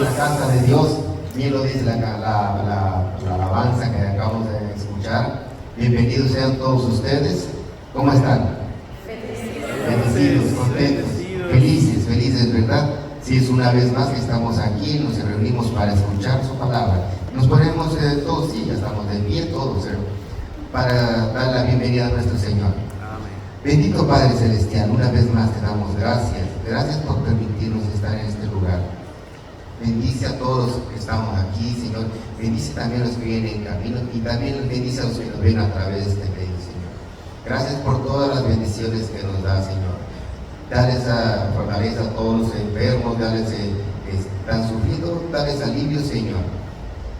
en la casa de Dios. Bien lo dice la alabanza que acabamos de escuchar. Bienvenidos sean todos ustedes. ¿Cómo están? Bendecidos, contentos, felices, ¿verdad? Si es una vez más que estamos aquí, nos reunimos para escuchar su palabra. Nos ponemos todos, sí, ya estamos de pie todos, para dar la bienvenida a nuestro Señor. Bendito Padre Celestial, una vez más te damos gracias. Gracias por permitirnos estar en este lugar. Bendice a todos los que estamos aquí, Señor. Bendice también a los que vienen en camino y también bendice a los que nos ven a través de este medio, Señor. Gracias por todas las bendiciones que nos da, Señor. Dale esa fortaleza a todos los enfermos, dale que están sufriendo, dale alivio, Señor.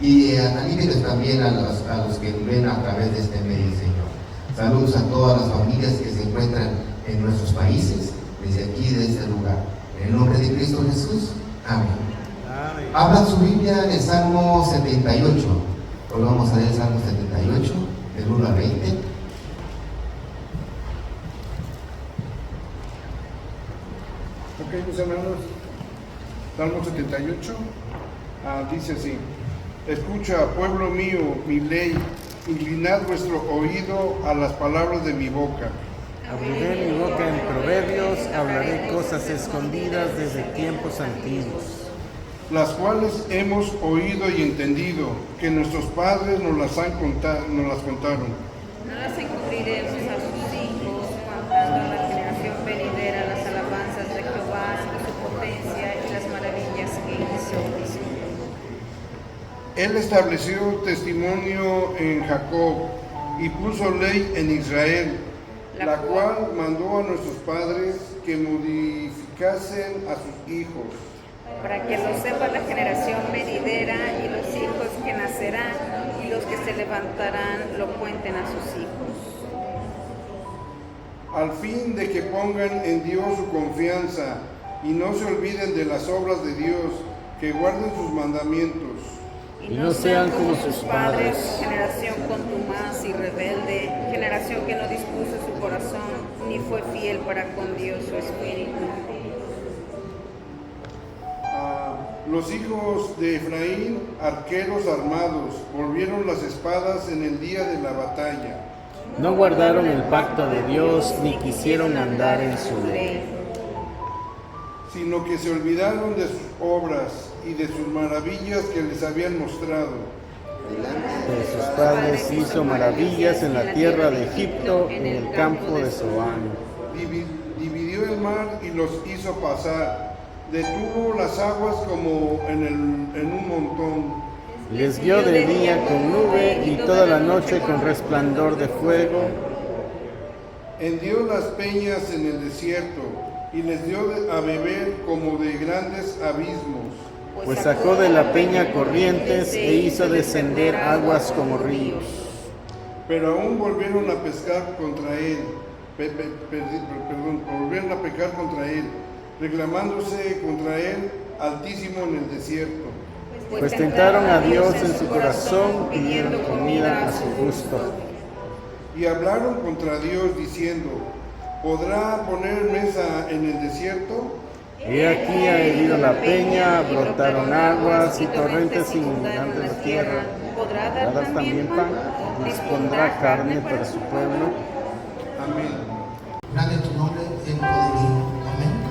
Y alivio también a los que ven a través de este medio, Señor. Saludos a todas las familias que se encuentran en nuestros países, desde aquí, de este lugar. En el nombre de Cristo Jesús. Amén. Habla su Biblia en el Salmo 78. Hoy vamos a leer el Salmo 78, del 1 al 20. Ok, mis hermanos, Salmo 78, dice así: Escucha, pueblo mío, mi ley, inclinad vuestro oído a las palabras de mi boca. Abriré mi boca en proverbios, hablaré cosas escondidas desde tiempos antiguos, Las cuales hemos oído y entendido, que nuestros padres nos las contaron. No las encubriremos a sus hijos, contando a la generación venidera las alabanzas de Jehová y su potencia y las maravillas que hizo. Él estableció testimonio en Jacob y puso ley en Israel, la cual mandó a nuestros padres que modificasen a sus hijos, para que lo sepa la generación venidera y los hijos que nacerán y los que se levantarán lo cuenten a sus hijos. al fin de que pongan en Dios su confianza y no se olviden de las obras de Dios, que guarden sus mandamientos. Y no sean como sus padres, generación contumaz y rebelde, generación que no dispuso su corazón, ni fue fiel para con Dios su espíritu. Los hijos de Efraín, arqueros armados, volvieron las espadas en el día de la batalla. no guardaron el pacto de Dios ni quisieron andar en su ley, Sino que se olvidaron de sus obras y de sus maravillas que les habían mostrado. De sus padres hizo maravillas en la tierra de Egipto, en el campo de Zoán. Dividió el mar y los hizo pasar. Detuvo las aguas como en un montón. Les guió de día con nube y toda la noche con resplandor de fuego. Hendió las peñas en el desierto y les dio a beber como de grandes abismos. Pues sacó de la peña corrientes e hizo descender aguas como ríos. Pero aún volvieron a pescar contra él. Volvieron a pecar contra él, reclamándose contra él Altísimo en el desierto. Pues tentaron a Dios en su corazón, pidiendo comida a su gusto. Y hablaron contra Dios diciendo: ¿podrá poner mesa en el desierto? He aquí ha herido la peña, brotaron aguas y torrentes inundaron la tierra. ¿Podrá ¿Podrá dar también pan? ¿Dispondrá carne para su pueblo? Amén. Grande tu nombre en poderío. Amén.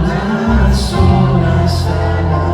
Las olas a la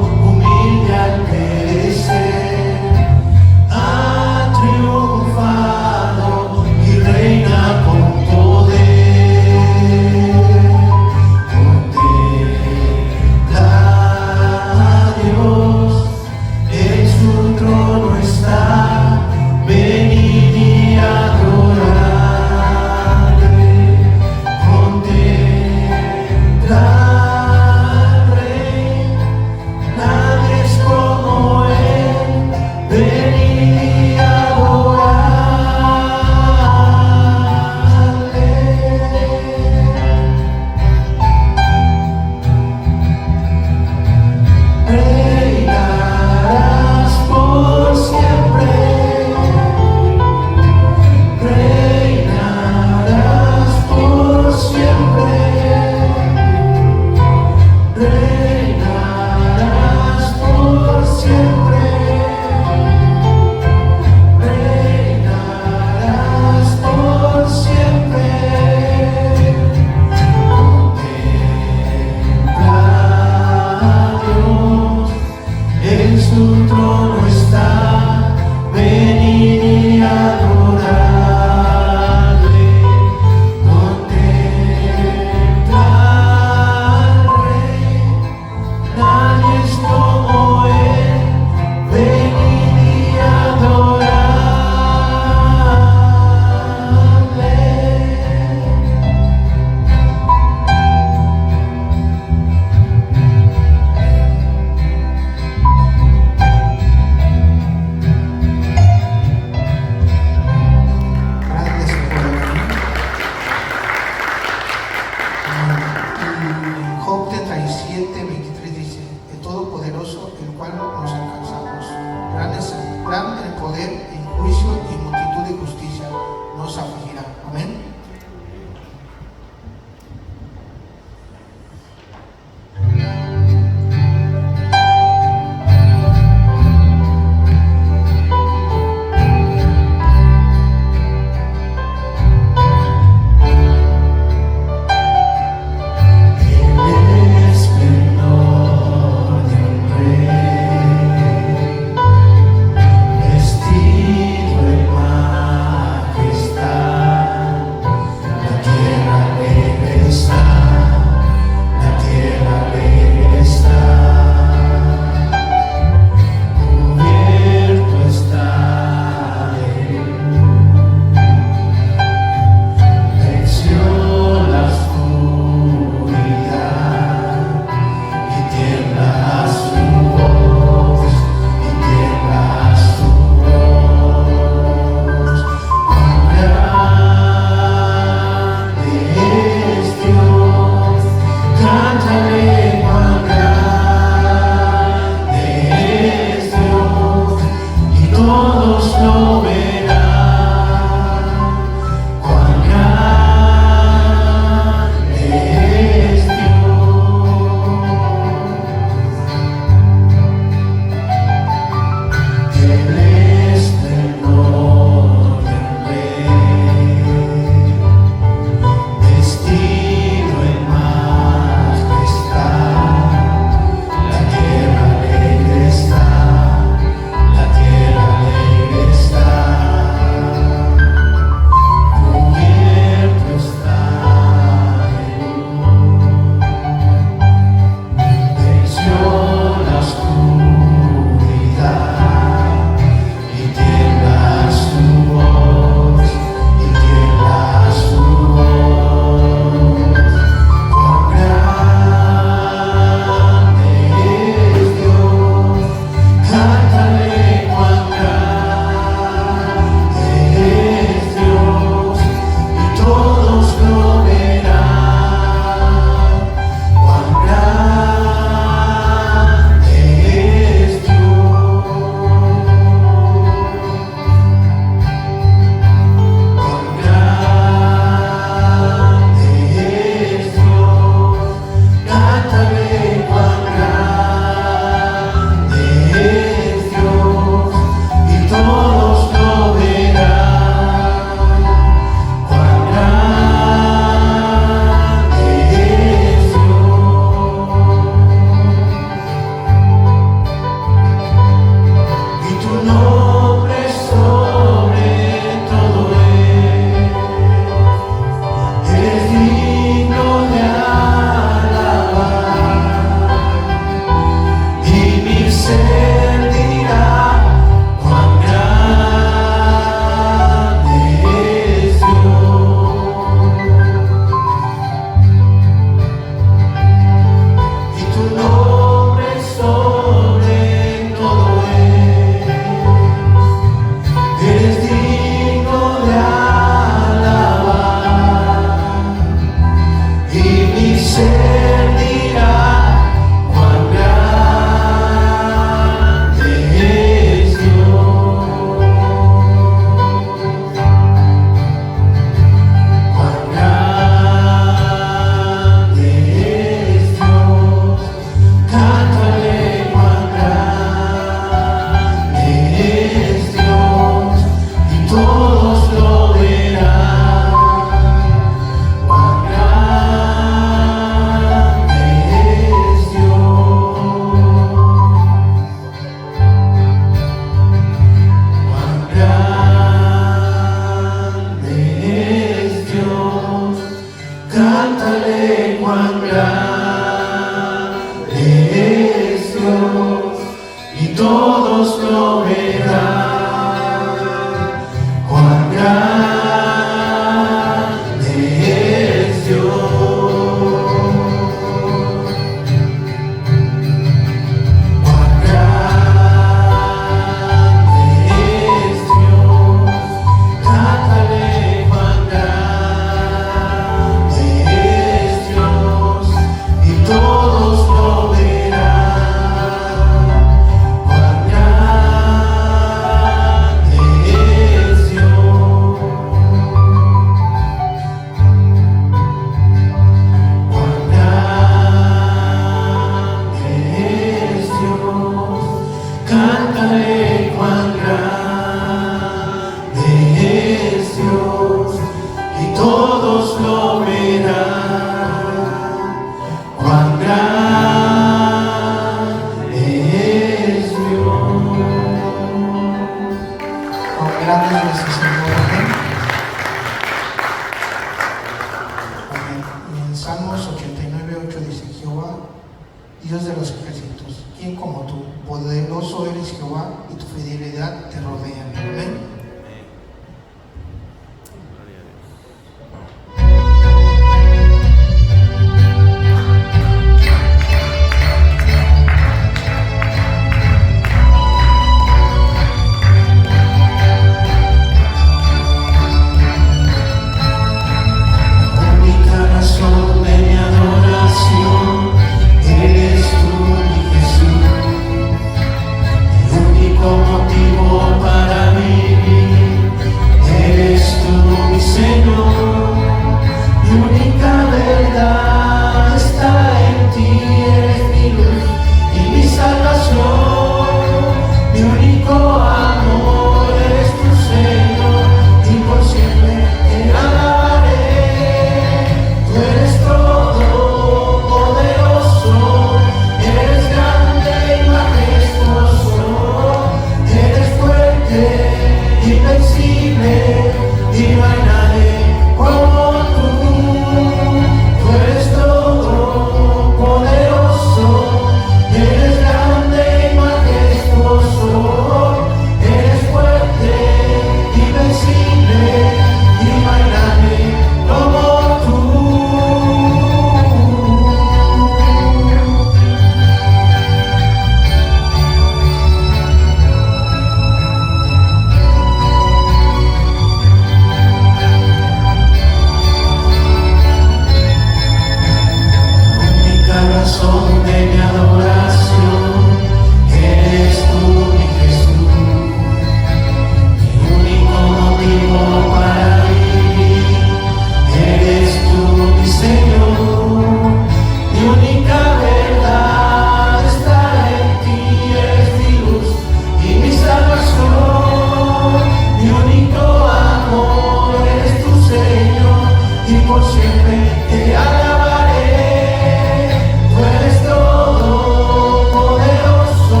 Señor, y por siempre te alabaré. Tú eres todopoderoso,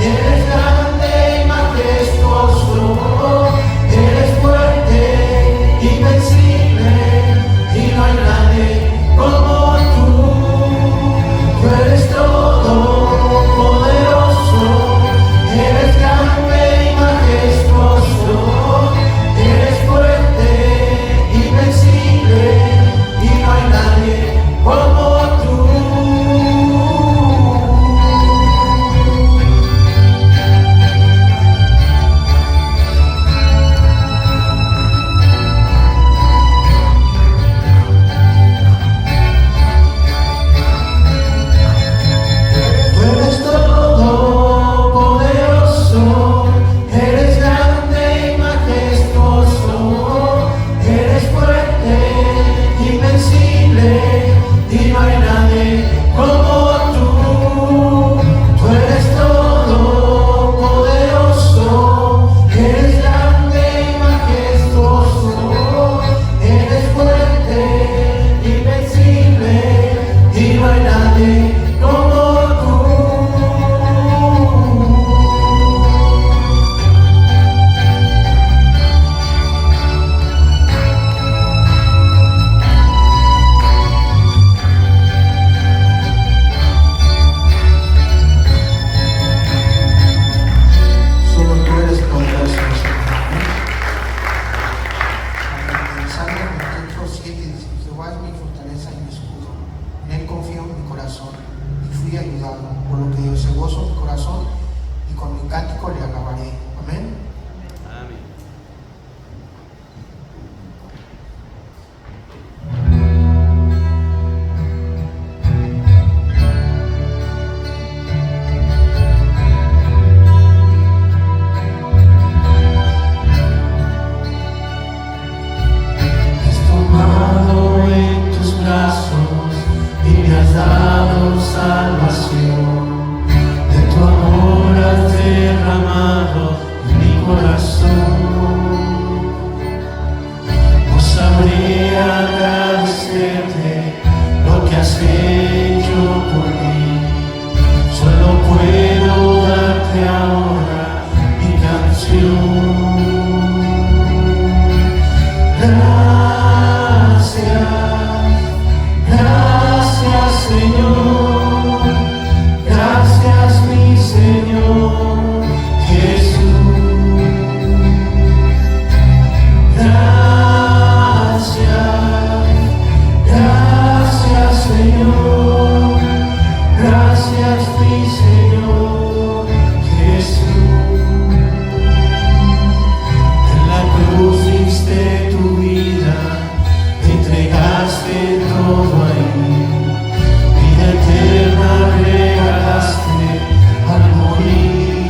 eres grande y majestuoso, eres fuerte, invencible, y no hay nadie como tú. Tú eres todopoderoso, eres grande y majestuoso, eres fuerte, invencible, y no hay nadie como tú. Tú eres todopoderoso, eres grande y majestuoso, eres fuerte, invencible, y no hay nadie como tú. Tú eres todopoderoso, eres grande y majestuoso, eres fuerte, invencible, y no hay nadie como tú. Solo tú eres poderoso, Señor. El Salmo 28:7 dice: Jehová es mi fortaleza y mi escudo, en él confío en mi corazón, y fui ayudado, por lo que se gozo mi corazón, y con mi cántico le alabaré. Amén. Me has tomado en tus brazos y me has dado salvación. De tu amor has derramado en mi corazón. No sabré agradecerte lo que has hecho por mí. Solo puedo darte ahora mi canción. Gracias Señor, gracias mi Señor Jesús. Gracias Señor, gracias mi Señor Jesús. En la cruz diste tu vida, entregaste todo ahí, vida eterna regalaste al morir.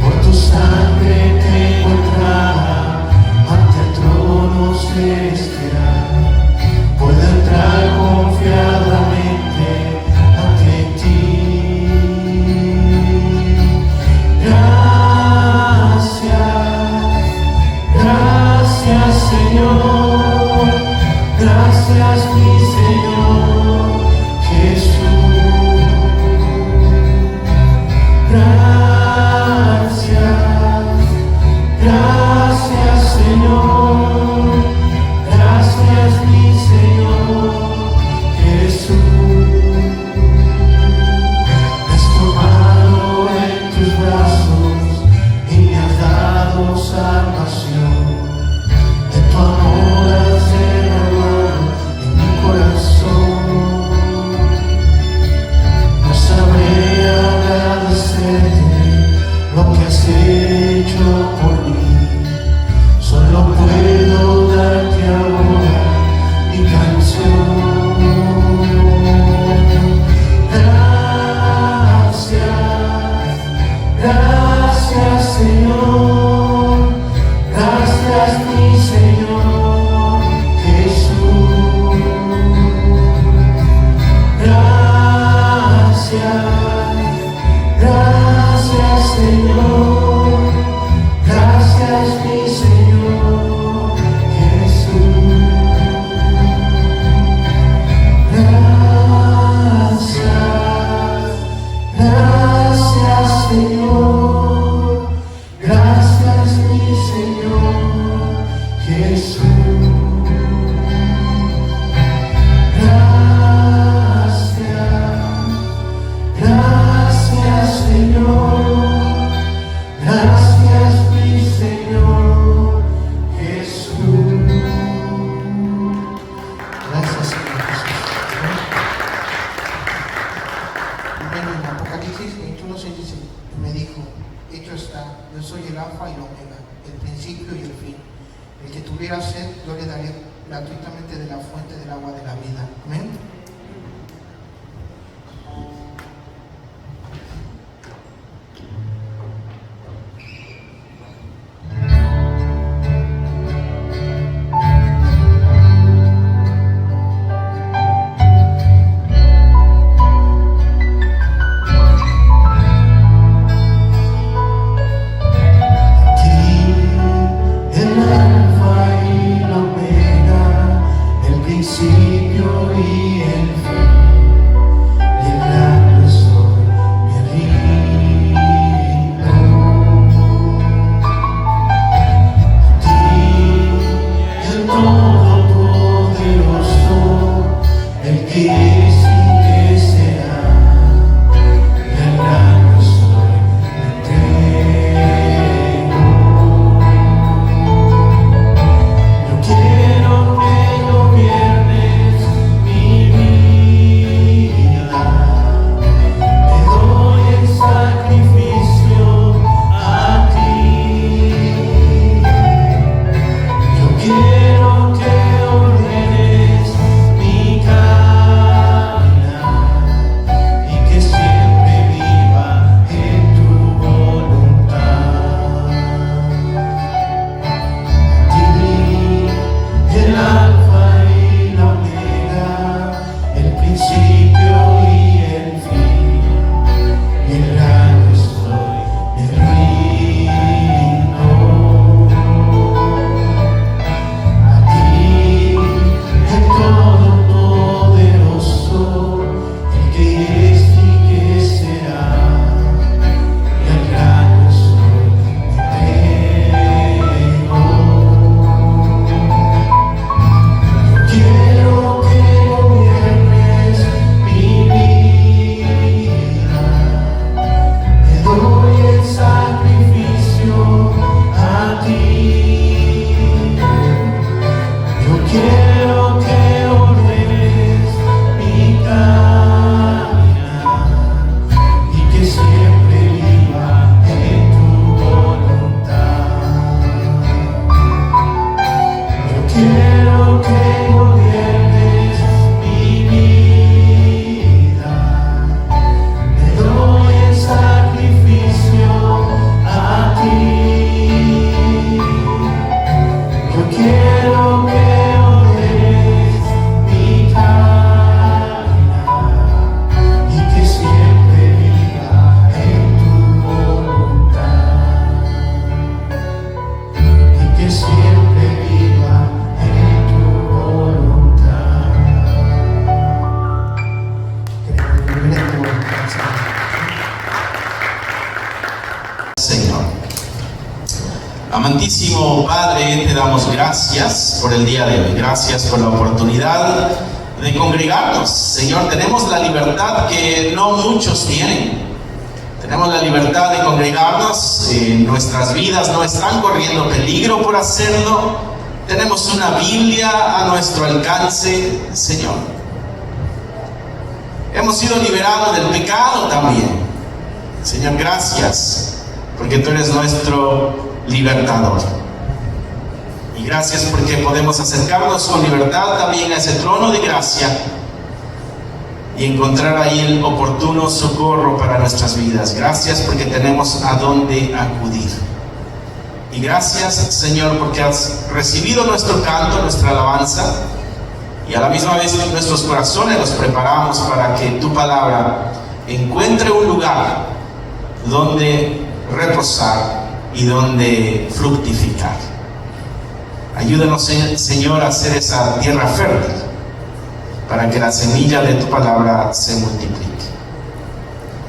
Por tu sangre tengo entrada ante el trono celestial, puedo entrar confiadamente ante ti. Gracias Señor, gracias mi Señor Jesús. Gracias Señor, gracias mi Señor Jesús. Me has tomado en tus brazos y me has dado salvación. De tu amor has derramado en mi corazón. No sabré agradecerte lo que has hecho por mí. Solo puedo darte ahora mi canción. Gracias Señor, gracias mi Señor Jesús. Gracias Señor, gracias mi Señor gratuitamente de la fuente del agua de la vida. Amén. Amantísimo Padre, te damos gracias por el día de hoy, gracias por la oportunidad de congregarnos. Señor, tenemos la libertad que no muchos tienen. Tenemos la libertad de congregarnos, nuestras vidas no están corriendo peligro por hacerlo. Tenemos una Biblia a nuestro alcance, Señor. Hemos sido liberados del pecado también. Señor, gracias, porque tú eres nuestro libertador. Y gracias porque podemos acercarnos con libertad también a ese trono de gracia y encontrar ahí el oportuno socorro para nuestras vidas. Gracias porque tenemos a dónde acudir. Y gracias, Señor, porque has recibido nuestro canto, nuestra alabanza, y a la misma vez nuestros corazones los preparamos para que tu palabra encuentre un lugar donde reposar y donde fructificar. Ayúdanos, Señor, a hacer esa tierra fértil para que la semilla de tu palabra se multiplique.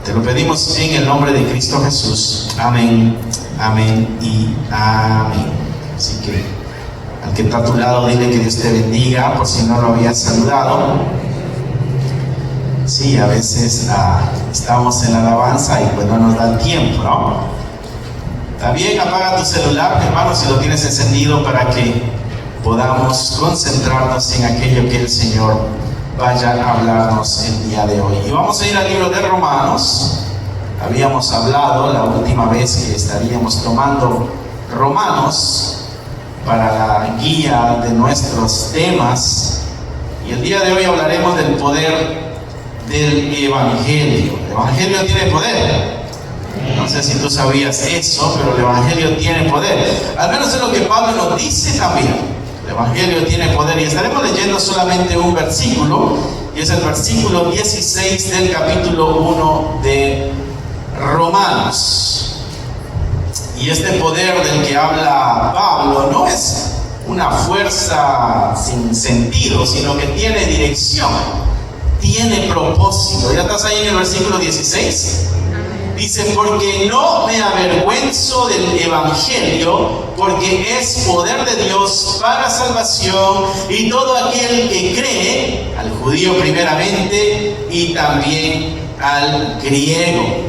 Te lo pedimos en el nombre de Cristo Jesús. Amén, amén y amén. Así que Al que está a tu lado, dile que Dios te bendiga, por si no lo habías saludado. Sí, a veces estamos en la alabanza y pues no nos da el tiempo, ¿no? También apaga tu celular, hermano, si lo tienes encendido, para que podamos concentrarnos en aquello que el Señor vaya a hablarnos el día de hoy. Y vamos a ir al libro de Romanos. Habíamos hablado la última vez que estaríamos tomando Romanos para la guía de nuestros temas, y el día de hoy hablaremos del poder del Evangelio. El Evangelio tiene poder. No sé si tú sabías eso, pero el Evangelio tiene poder. Al menos es lo que Pablo nos dice también. El Evangelio tiene poder, y estaremos leyendo solamente un versículo, y es el versículo 16 del capítulo 1 de Romanos. Y este poder del que habla Pablo no es una fuerza sin sentido, sino que tiene dirección, tiene propósito. ¿Ya estás ahí en el versículo 16? Dice: porque no me avergüenzo del Evangelio, porque es poder de Dios para salvación, y todo aquel que cree, al judío primeramente, y también al griego.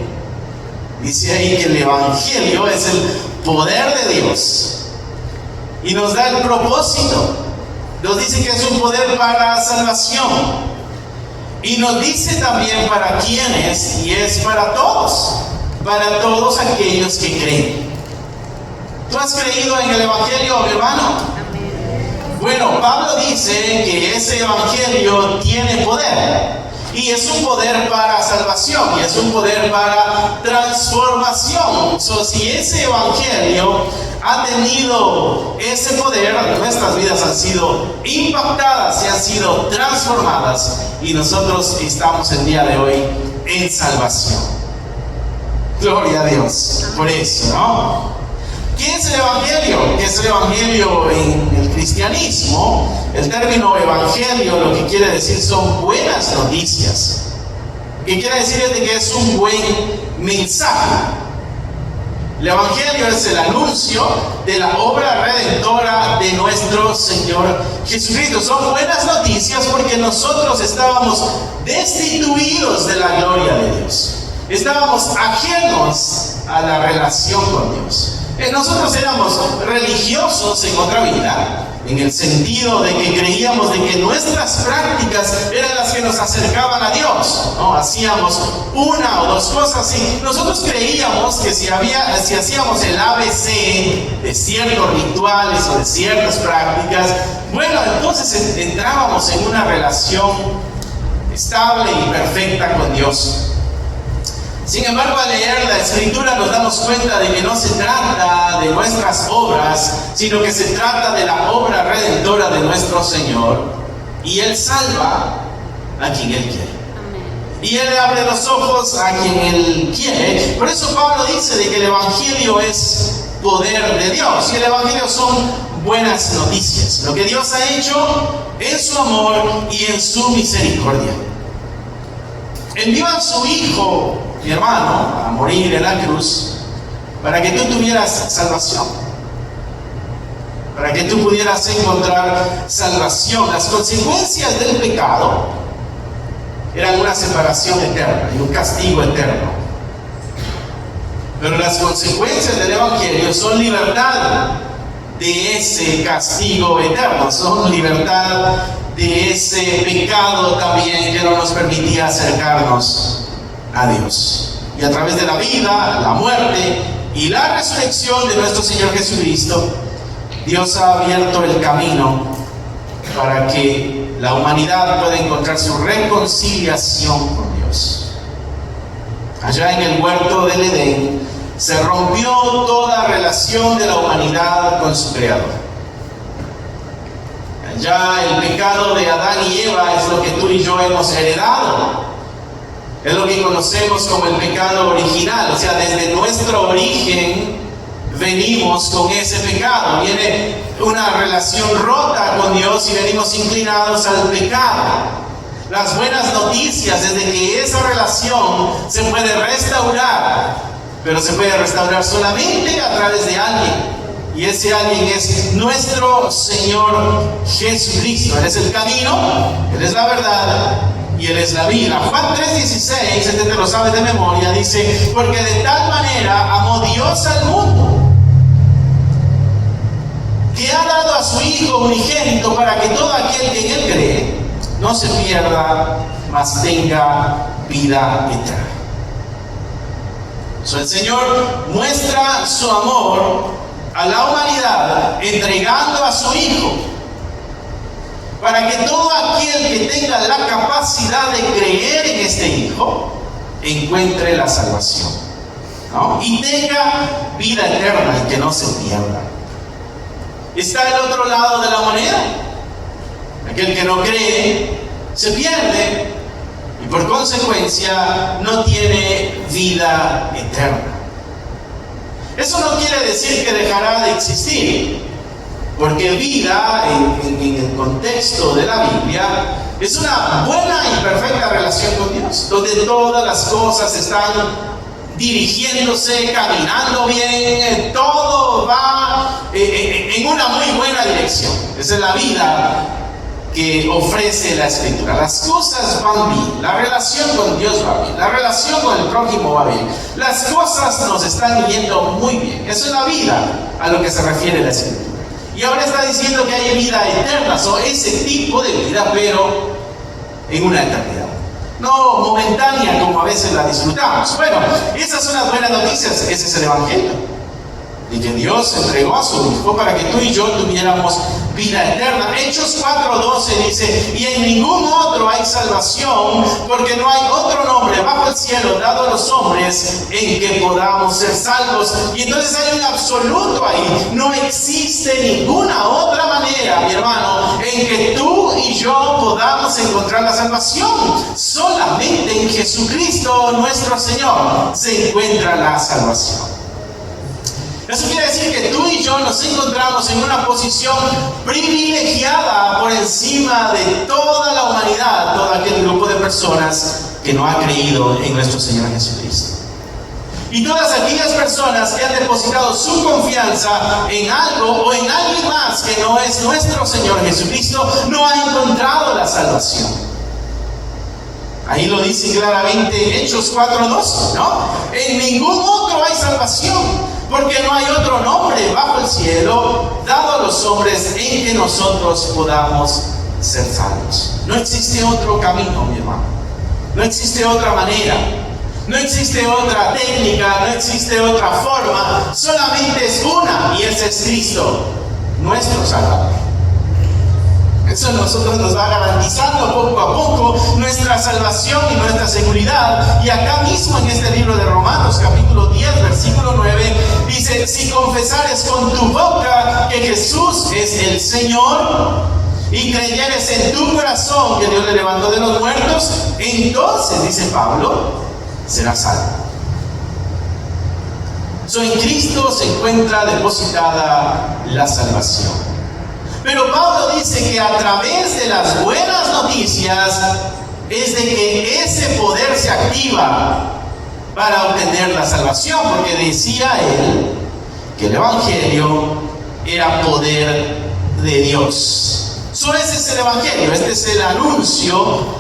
Dice ahí que el Evangelio es el poder de Dios y nos da el propósito. Nos dice que es un poder para salvación, y nos dice también para quiénes, y es para todos aquellos que creen. ¿Tú has creído en el Evangelio, mi hermano? Bueno, Pablo dice que ese Evangelio tiene poder. Y es un poder para salvación, y es un poder para transformación. Si ese Evangelio ha tenido ese poder, nuestras vidas han sido impactadas y han sido transformadas, y nosotros estamos el día de hoy en salvación. Gloria a Dios por eso, ¿no? ¿Qué es el Evangelio? ¿Qué es el Evangelio en el cristianismo? El término Evangelio lo que quiere decir son buenas noticias. ¿Qué quiere decir? Es de que es un buen mensaje. El Evangelio es el anuncio de la obra redentora de nuestro Señor Jesucristo. Son buenas noticias porque nosotros estábamos destituidos de la gloria de Dios. Estábamos ajenos a la relación con Dios. Nosotros éramos religiosos en otra vida, en el sentido de que creíamos de que nuestras prácticas eran las que nos acercaban a Dios, ¿no? Hacíamos una o dos cosas y nosotros creíamos que si hacíamos el ABC de ciertos rituales o de ciertas prácticas, bueno, entonces entrábamos en una relación estable y perfecta con Dios. Sin embargo, al leer la Escritura nos damos cuenta de que no se trata de nuestras obras, sino que se trata de la obra redentora de nuestro Señor. Y Él salva a quien Él quiere. Y Él le abre los ojos a quien Él quiere. Por eso Pablo dice de que el Evangelio es poder de Dios. Y el Evangelio son buenas noticias. Lo que Dios ha hecho en su amor y en su misericordia. Envió a su Hijo, mi hermano, a morir en la cruz para que tú tuvieras salvación, para que tú pudieras encontrar salvación. Las consecuencias del pecado eran una separación eterna y un castigo eterno, pero las consecuencias del Evangelio son libertad de ese castigo eterno, son libertad de ese pecado también que no nos permitía acercarnos a Dios. Y a través de la vida, la muerte y la resurrección de nuestro Señor Jesucristo, Dios ha abierto el camino para que la humanidad pueda encontrar su reconciliación con Dios. Allá en el huerto del Edén se rompió toda relación de la humanidad con su Creador. Ya el pecado de Adán y Eva es lo que tú y yo hemos heredado. Es lo que conocemos como el pecado original. O sea, desde nuestro origen venimos con ese pecado. Viene una relación rota con Dios y venimos inclinados al pecado. Las buenas noticias es de que esa relación se puede restaurar, pero se puede restaurar solamente a través de alguien. Y ese alguien es nuestro Señor Jesucristo. Él es el camino, Él es la verdad y Él es la vida. Juan 3:16, este te lo sabes de memoria, dice: porque de tal manera amó Dios al mundo, que ha dado a su Hijo unigénito, para que todo aquel que en Él cree no se pierda, mas tenga vida eterna. El Señor muestra su amor a la humanidad entregando a su Hijo, para que todo aquel que tenga la capacidad de creer en este Hijo encuentre la salvación, ¿no? Y tenga vida eterna y que no se pierda. Está el otro lado de la moneda. Aquel que no cree se pierde y por consecuencia no tiene vida eterna. Eso no quiere decir que dejará de existir, porque vida en el contexto de la Biblia es una buena y perfecta relación con Dios, donde todas las cosas están dirigiéndose, caminando bien, todo va en una muy buena dirección. Esa es la vida que ofrece la Escritura. Las cosas van bien, la relación con Dios va bien, la relación con el prójimo va bien, las cosas nos están yendo muy bien. Eso es la vida a lo que se refiere la Escritura. Y ahora está diciendo que hay vida eterna, o ese tipo de vida, pero en una eternidad, no momentánea como a veces la disfrutamos. Bueno, esas son las buenas noticias. Ese es el Evangelio, y que Dios entregó a su Hijo para que tú y yo tuviéramos vida eterna. Hechos 4:12 dice: y en ningún otro hay salvación, porque no hay otro nombre bajo el cielo dado a los hombres en que podamos ser salvos. Y entonces hay un absoluto ahí. No existe ninguna otra manera, mi hermano, en que tú y yo podamos encontrar la salvación. Solamente en Jesucristo nuestro Señor se encuentra la salvación. Eso quiere decir que tú y yo nos encontramos en una posición privilegiada por encima de toda la humanidad, todo aquel grupo de personas que no ha creído en nuestro Señor Jesucristo. Y todas aquellas personas que han depositado su confianza en algo o en alguien más que no es nuestro Señor Jesucristo, no han encontrado la salvación. Ahí lo dice claramente Hechos 4:2, ¿no? En ningún otro hay salvación, porque no hay otro nombre bajo el cielo dado a los hombres en que nosotros podamos ser salvos. No existe otro camino, mi hermano. No existe otra manera. No existe otra técnica. No existe otra forma. Solamente es una, y ese es Cristo, nuestro Salvador. Eso a nosotros nos va garantizando poco a poco nuestra salvación y nuestra seguridad. Y acá mismo en este libro de Romanos, capítulo 10, versículo 9, dice: si confesares con tu boca que Jesús es el Señor y creyeres en tu corazón que Dios le levantó de los muertos, entonces, dice Pablo, serás salvo. En Cristo se encuentra depositada la salvación. Pero Pablo dice que a través de las buenas noticias es de que ese poder se activa para obtener la salvación, porque decía él que el Evangelio era poder de Dios. Ese es el Evangelio, este es el anuncio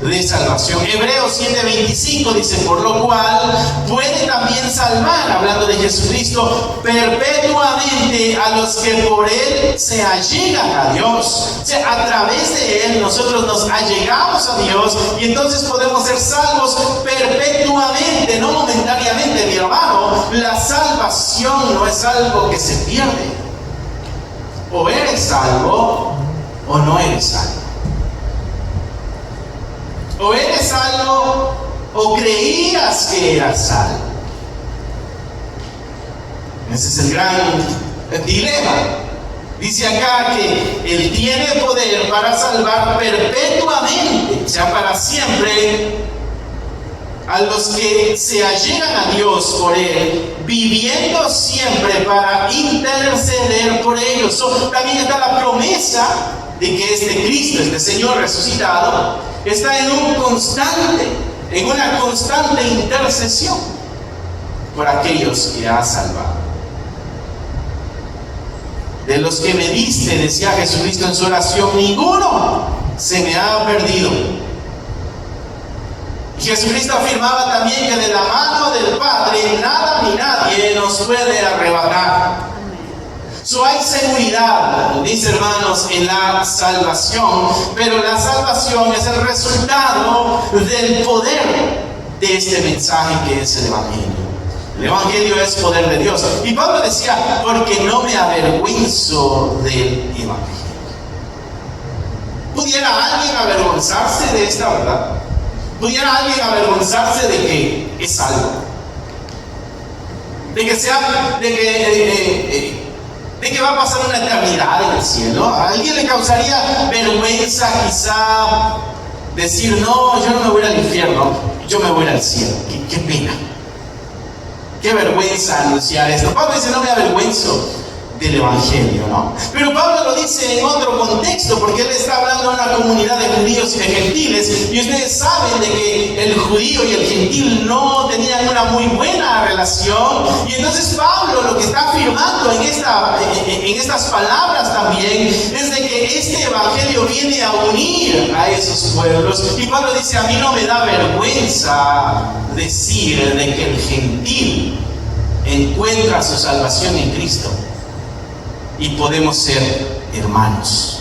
de salvación. Hebreos 7:25 dice: por lo cual puede también salvar, hablando de Jesucristo, perpetuamente a los que por Él se allegan a Dios. O sea, a través de Él nosotros nos allegamos a Dios y entonces podemos ser salvos perpetuamente, no momentáneamente, mi hermano. La salvación no es algo que se pierde. O eres salvo o no eres salvo. O eres salvo o creías que eras salvo. Ese es el gran dilema. Dice acá que Él tiene poder para salvar perpetuamente, o sea, para siempre, a los que se allegan a Dios por Él, viviendo siempre para interceder por ellos. También está la promesa de que este Cristo, este Señor resucitado, está en una constante intercesión por aquellos que ha salvado. de los que me diste, decía Jesucristo en su oración, ninguno se me ha perdido. Y Jesucristo afirmaba también que de la mano del Padre nada ni nadie nos puede arrebatar. Hay seguridad, mis hermanos, en la salvación, pero la salvación es el resultado del poder de este mensaje que es el Evangelio. El Evangelio es poder de Dios. Y Pablo decía, porque no me avergüenzo del Evangelio. ¿Pudiera alguien avergonzarse de esta verdad? ¿Pudiera alguien avergonzarse de que es salvo? De que va a pasar una eternidad en el cielo. ¿A alguien le causaría vergüenza quizá decir, no, yo no me voy al infierno, yo me voy al cielo? Qué pena, qué vergüenza anunciar esto. Pablo dice, no me avergüenzo del Evangelio, ¿no? Pero Pablo lo dice en otro contexto, porque él está hablando a una comunidad de judíos y de gentiles, y ustedes saben de que el judío y el gentil no tenían una muy buena relación, y entonces Pablo lo que está afirmando en estas palabras también es de que este Evangelio viene a unir a esos pueblos, y Pablo dice, a mí no me da vergüenza decir de que el gentil encuentra su salvación en Cristo y podemos ser hermanos.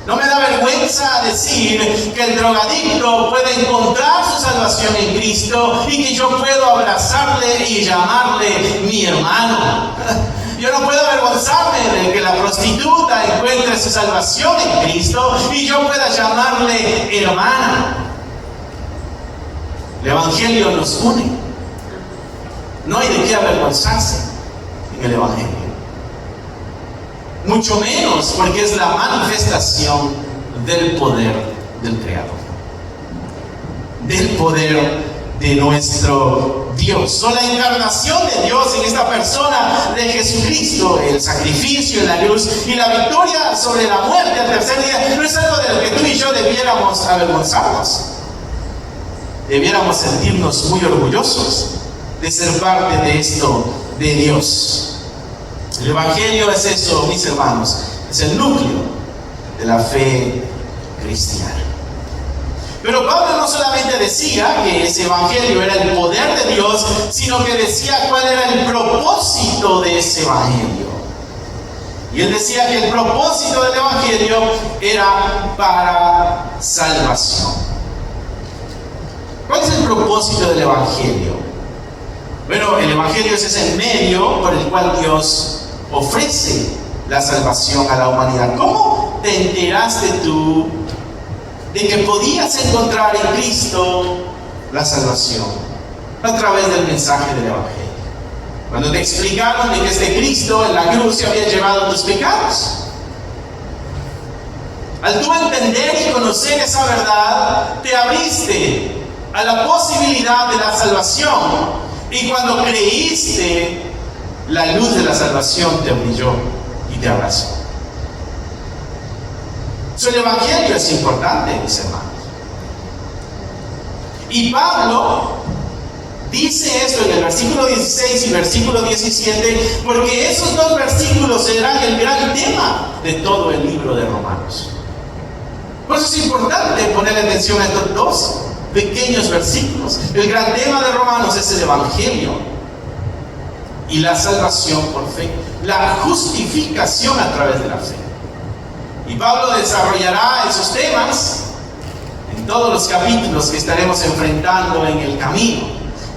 No me da vergüenza decir que el drogadicto puede encontrar su salvación en Cristo y que yo puedo abrazarle y llamarle mi hermano. Yo no puedo avergonzarme de que la prostituta encuentre su salvación en Cristo y yo pueda llamarle hermana. El Evangelio nos une. No hay de qué avergonzarse el Evangelio, mucho menos porque es la manifestación del poder del Creador, del poder de nuestro Dios. Son la encarnación de Dios en esta persona de Jesucristo, el sacrificio en la cruz y la victoria sobre la muerte al tercer día. No es algo de lo que tú y yo debiéramos avergonzarnos. Debiéramos sentirnos muy orgullosos de ser parte de esto de Dios. El Evangelio es eso, mis hermanos, es el núcleo de la fe cristiana. Pero Pablo no solamente decía que ese Evangelio era el poder de Dios, sino que decía cuál era el propósito de ese Evangelio. Y él decía que el propósito del Evangelio era para salvación. ¿Cuál es el propósito del Evangelio? Bueno, el Evangelio es ese medio por el cual Dios ofrece la salvación a la humanidad. ¿Cómo te enteraste tú de que podías encontrar en Cristo la salvación? A través del mensaje del Evangelio. Cuando te explicaron de que este Cristo en la cruz se había llevado tus pecados. Al tú entender y conocer esa verdad, te abriste a la posibilidad de la salvación. Y cuando creíste, la luz de la salvación te brilló y te abrazó. El Evangelio es importante, mis hermanos. Y Pablo dice esto en el versículo 16 y versículo 17, porque esos dos versículos serán el gran tema de todo el libro de Romanos. Por eso es importante ponerle atención a estos dos pequeños versículos. El gran tema de Romanos es el Evangelio y la salvación por fe, la justificación a través de la fe. Y Pablo desarrollará esos temas en todos los capítulos que estaremos enfrentando en el camino.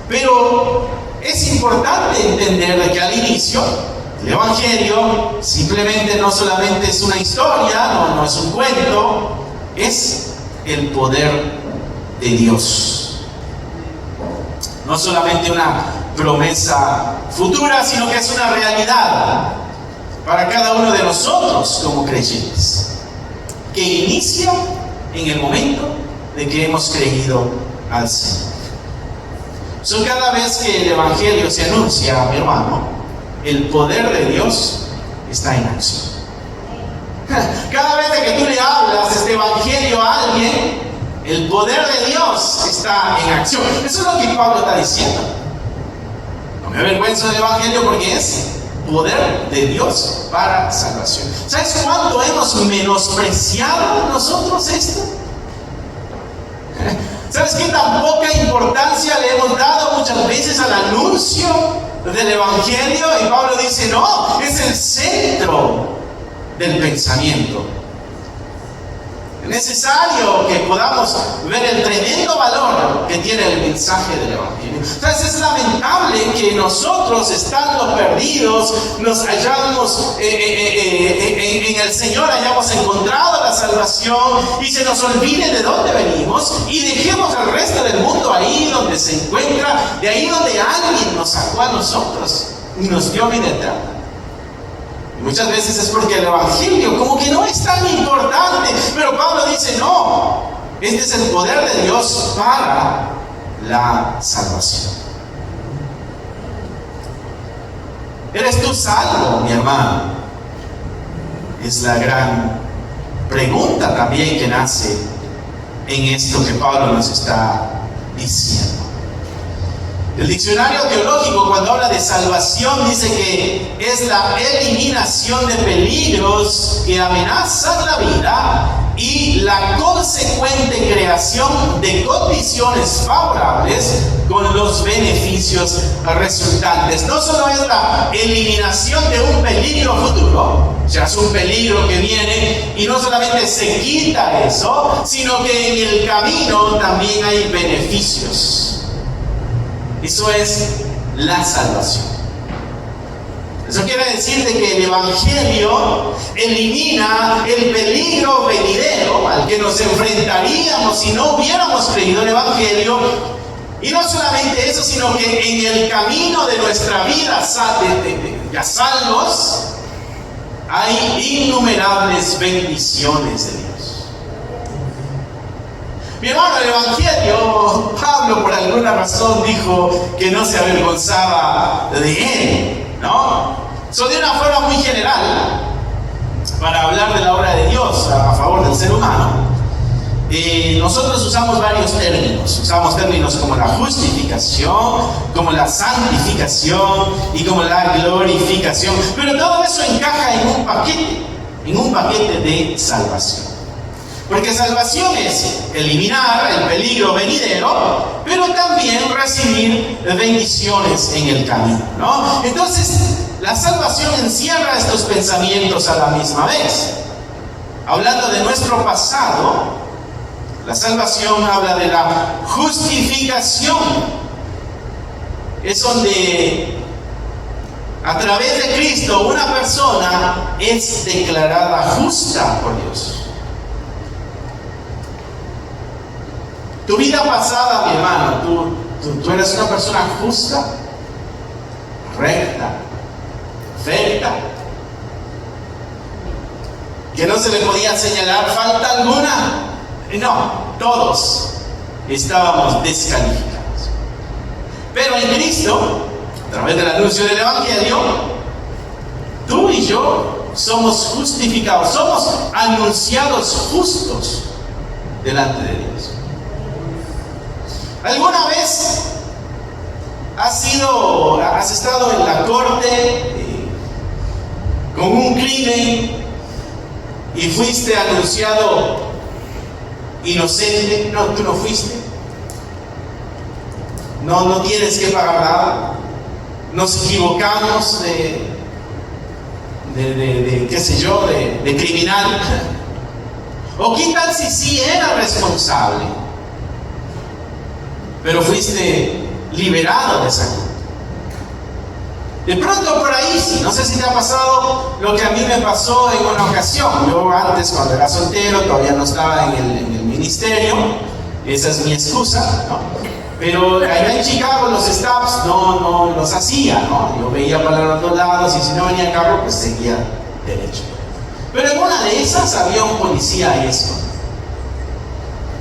Pero es importante entender que al inicio el Evangelio simplemente no solamente es una historia, no es un cuento, es el poder de Dios. No solamente una promesa futura, sino que es una realidad para cada uno de nosotros como creyentes, que inicia en el momento de que hemos creído al Señor. Cada vez que el Evangelio se anuncia, mi hermano, el poder de Dios está en acción. Cada vez que tú le hablas este Evangelio a alguien, el poder de Dios está en acción. Eso es lo que Pablo está diciendo. No me avergüenzo del Evangelio porque es poder de Dios para salvación. ¿Sabes cuánto hemos menospreciado nosotros esto? ¿Sabes qué tan poca importancia le hemos dado muchas veces al anuncio del Evangelio? Y Pablo dice, no, es el centro del pensamiento. Es necesario que podamos ver el tremendo valor que tiene el mensaje del Evangelio. Entonces es lamentable que nosotros, estando perdidos, nos hayamos en el Señor hayamos encontrado la salvación y se nos olvide de dónde venimos y dejemos al resto del mundo ahí donde se encuentra, de ahí donde alguien nos sacó a nosotros y nos dio vida eterna. Muchas veces es porque el Evangelio como que no es tan importante, pero Pablo dice, no, este es el poder de Dios para la salvación. ¿Eres tú salvo, mi hermano? Es la gran pregunta también que nace en esto que Pablo nos está diciendo. El diccionario teológico, cuando habla de salvación, dice que es la eliminación de peligros que amenazan la vida y la consecuente creación de condiciones favorables con los beneficios resultantes. No solo es la eliminación de un peligro futuro, o sea, es un peligro que viene y no solamente se quita eso, sino que en el camino también hay beneficios. Eso es la salvación. Eso quiere decir de que el Evangelio elimina el peligro venidero al que nos enfrentaríamos si no hubiéramos creído el Evangelio. Y no solamente eso, sino que en el camino de nuestra vida ya salvos hay innumerables bendiciones de Dios. Mi hermano, el Evangelio, Pablo por alguna razón dijo que no se avergonzaba de él, ¿no? Eso de una forma muy general, para hablar de la obra de Dios a favor del ser humano. Nosotros usamos varios términos. Usamos términos como la justificación, como la santificación y como la glorificación. Pero todo eso encaja en un paquete de salvación. Porque salvación es eliminar el peligro venidero, pero también recibir bendiciones en el camino, ¿no? Entonces, la salvación encierra estos pensamientos a la misma vez. Hablando de nuestro pasado, la salvación habla de la justificación. Es donde a través de Cristo una persona es declarada justa por Dios. Tu vida pasada, mi hermano, tú eres una persona justa, recta, perfecta, que no se le podía señalar falta alguna. No, todos estábamos descalificados. Pero en Cristo, a través del anuncio del Evangelio, tú y yo somos justificados, somos anunciados justos delante de Dios. ¿Alguna vez has estado en la corte con un crimen y fuiste anunciado inocente? No, tú no fuiste. No tienes que pagar nada. Nos equivocamos qué sé yo, de criminal. ¿O qué tal si sí era responsable? Pero fuiste liberado de esa culpa. De pronto por ahí sí, no sé si te ha pasado lo que a mí me pasó en una ocasión. Yo antes, cuando era soltero, todavía no estaba en el ministerio, esa es mi excusa, ¿no? Pero allá en Chicago los stops no los hacía, ¿no? Yo veía para los dos lados y si no venía el carro, pues seguía derecho. Pero en una de esas había un policía ahí escondido.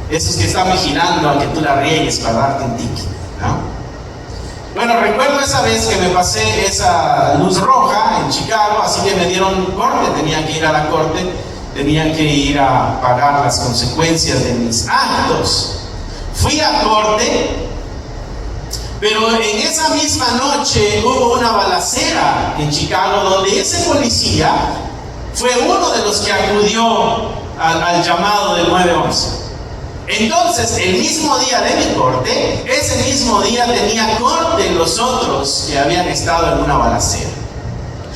Esos que están vigilando a que tú la riegues para darte un ticket, ¿no? Bueno, recuerdo esa vez que me pasé esa luz roja en Chicago, así que me dieron corte, tenía que ir a la corte, tenía que ir a pagar las consecuencias de mis actos. Fui a corte, Pero en esa misma noche hubo una balacera en Chicago donde ese policía fue uno de los que acudió al llamado del 911. Entonces, el mismo día de mi corte, ese mismo día tenía corte los otros que habían estado en una balacera.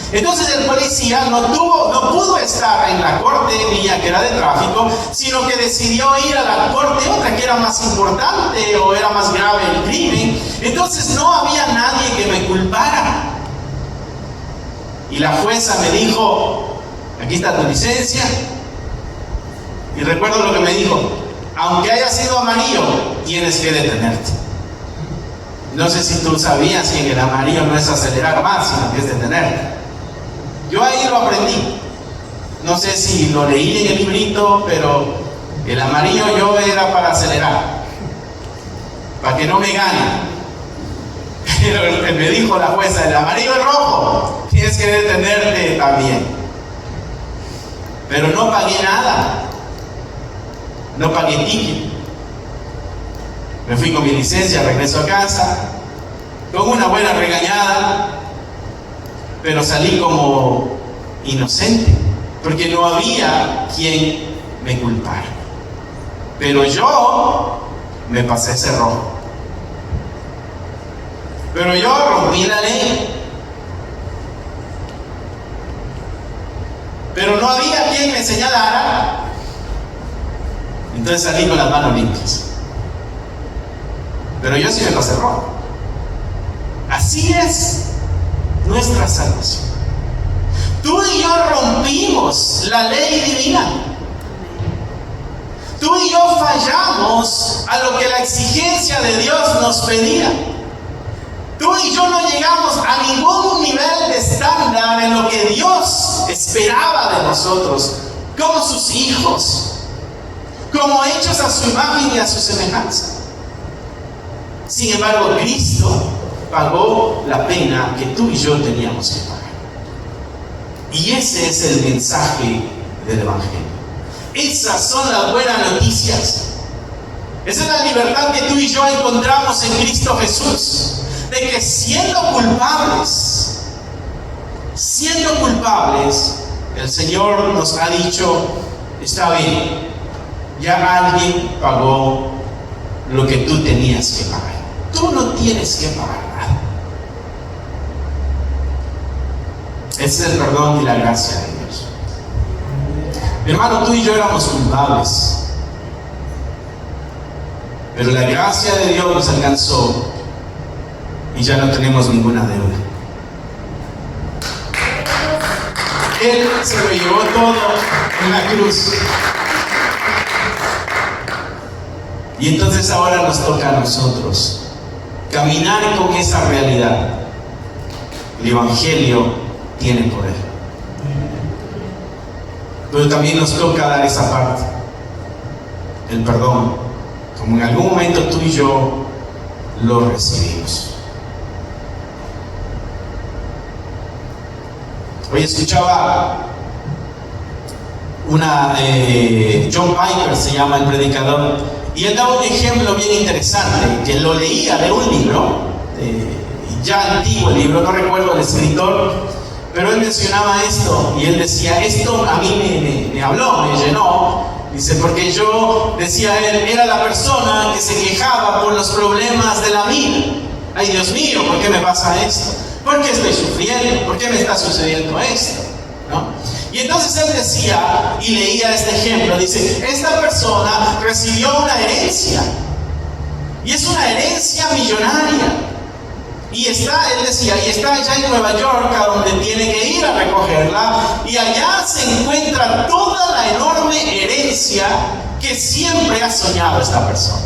Entonces el policía no pudo estar en la corte mía, que era de tráfico, sino que decidió ir a la corte otra que era más importante o era más grave el crimen. Entonces no había nadie que me culpara. Y la jueza me dijo: aquí está tu licencia. Y recuerdo lo que me dijo: aunque haya sido amarillo, tienes que detenerte. No sé si tú sabías que el amarillo no es acelerar más, sino que es detenerte. Yo ahí lo aprendí. No sé si lo leí en el librito, pero el amarillo yo era para acelerar, para que no me gane. Pero me dijo la jueza: el amarillo es rojo, tienes que detenerte también. Pero no pagué nada, no pagué ticket. Me fui con mi licencia, regreso a casa, con una buena regañada, pero salí como inocente, porque no había quien me culpara. Pero yo me pasé ese rojo. Pero yo rompí la ley. Pero no había quien me señalara. Entonces salí con las manos limpias. Pero yo sí me pasé rojo. Así es nuestra salvación. Tú y yo rompimos la ley divina. Tú y yo fallamos a lo que la exigencia de Dios nos pedía. Tú y yo no llegamos a ningún nivel de estándar en lo que Dios esperaba de nosotros, como sus hijos, como hechos a su imagen y a su semejanza. Sin embargo, Cristo pagó la pena que tú y yo teníamos que pagar. Y ese es el mensaje del Evangelio. Esas son las buenas noticias. Esa es la libertad que tú y yo encontramos en Cristo Jesús. De que siendo culpables, el Señor nos ha dicho: está bien, ya alguien pagó lo que tú tenías que pagar. Tú no tienes que pagar nada. Ese es el perdón y la gracia de Dios. Mi hermano, tú y yo éramos culpables, pero la gracia de Dios nos alcanzó y ya no tenemos ninguna deuda. Él se lo llevó todo en la cruz. Y entonces ahora nos toca a nosotros caminar con esa realidad. El Evangelio tiene poder. Pero también nos toca dar esa parte, el perdón, como en algún momento tú y yo lo recibimos. Hoy escuchaba John Piper se llama el predicador, y él da un ejemplo bien interesante, que lo leía de un libro, ya antiguo el libro, no recuerdo el escritor, pero él mencionaba esto, y él decía: esto a mí me habló, me llenó. Dice: porque yo, decía él, era la persona que se quejaba por los problemas de la vida. Ay, Dios mío, ¿por qué me pasa esto? ¿Por qué estoy sufriendo? ¿Por qué me está sucediendo esto? ¿No? Y entonces él decía, y leía este ejemplo, dice: esta persona recibió una herencia, y es una herencia millonaria, y él decía, y está allá en Nueva York, a donde tiene que ir a recogerla, y allá se encuentra toda la enorme herencia que siempre ha soñado esta persona.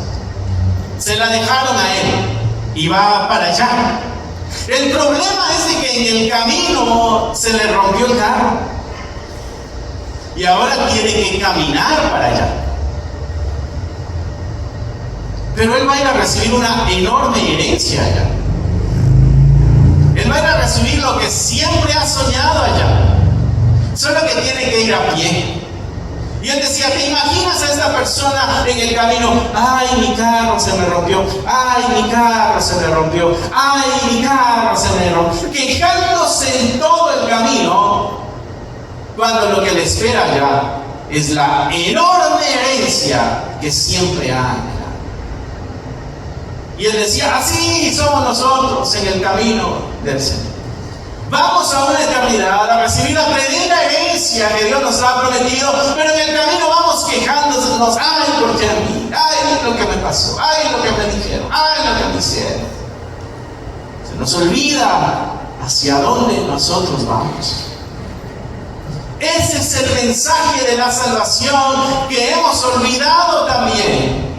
Se la dejaron a él, y va para allá. El problema es de que en el camino se le rompió el carro y ahora tiene que caminar para allá. Pero él va a ir a recibir una enorme herencia allá. Él va a ir a recibir lo que siempre ha soñado allá. Solo que tiene que ir a pie. Y él decía, ¿te imaginas a esta persona en el camino? Ay, mi carro se me rompió. Ay, mi carro se me rompió. Ay, mi carro se me rompió. Quejándose en todo el camino, cuando lo que le espera ya es la enorme herencia que siempre ha anhelado. Y él decía, así somos nosotros en el camino del Señor. Vamos a una eternidad a recibir la tremenda herencia que Dios nos ha prometido, pero en el camino vamos quejándonos, ay, ¿por qué a mí? Ay, lo que me pasó, ay, lo que me dijeron, ay, lo que me hicieron. Se nos olvida hacia dónde nosotros vamos. Ese es el mensaje de la salvación que hemos olvidado también.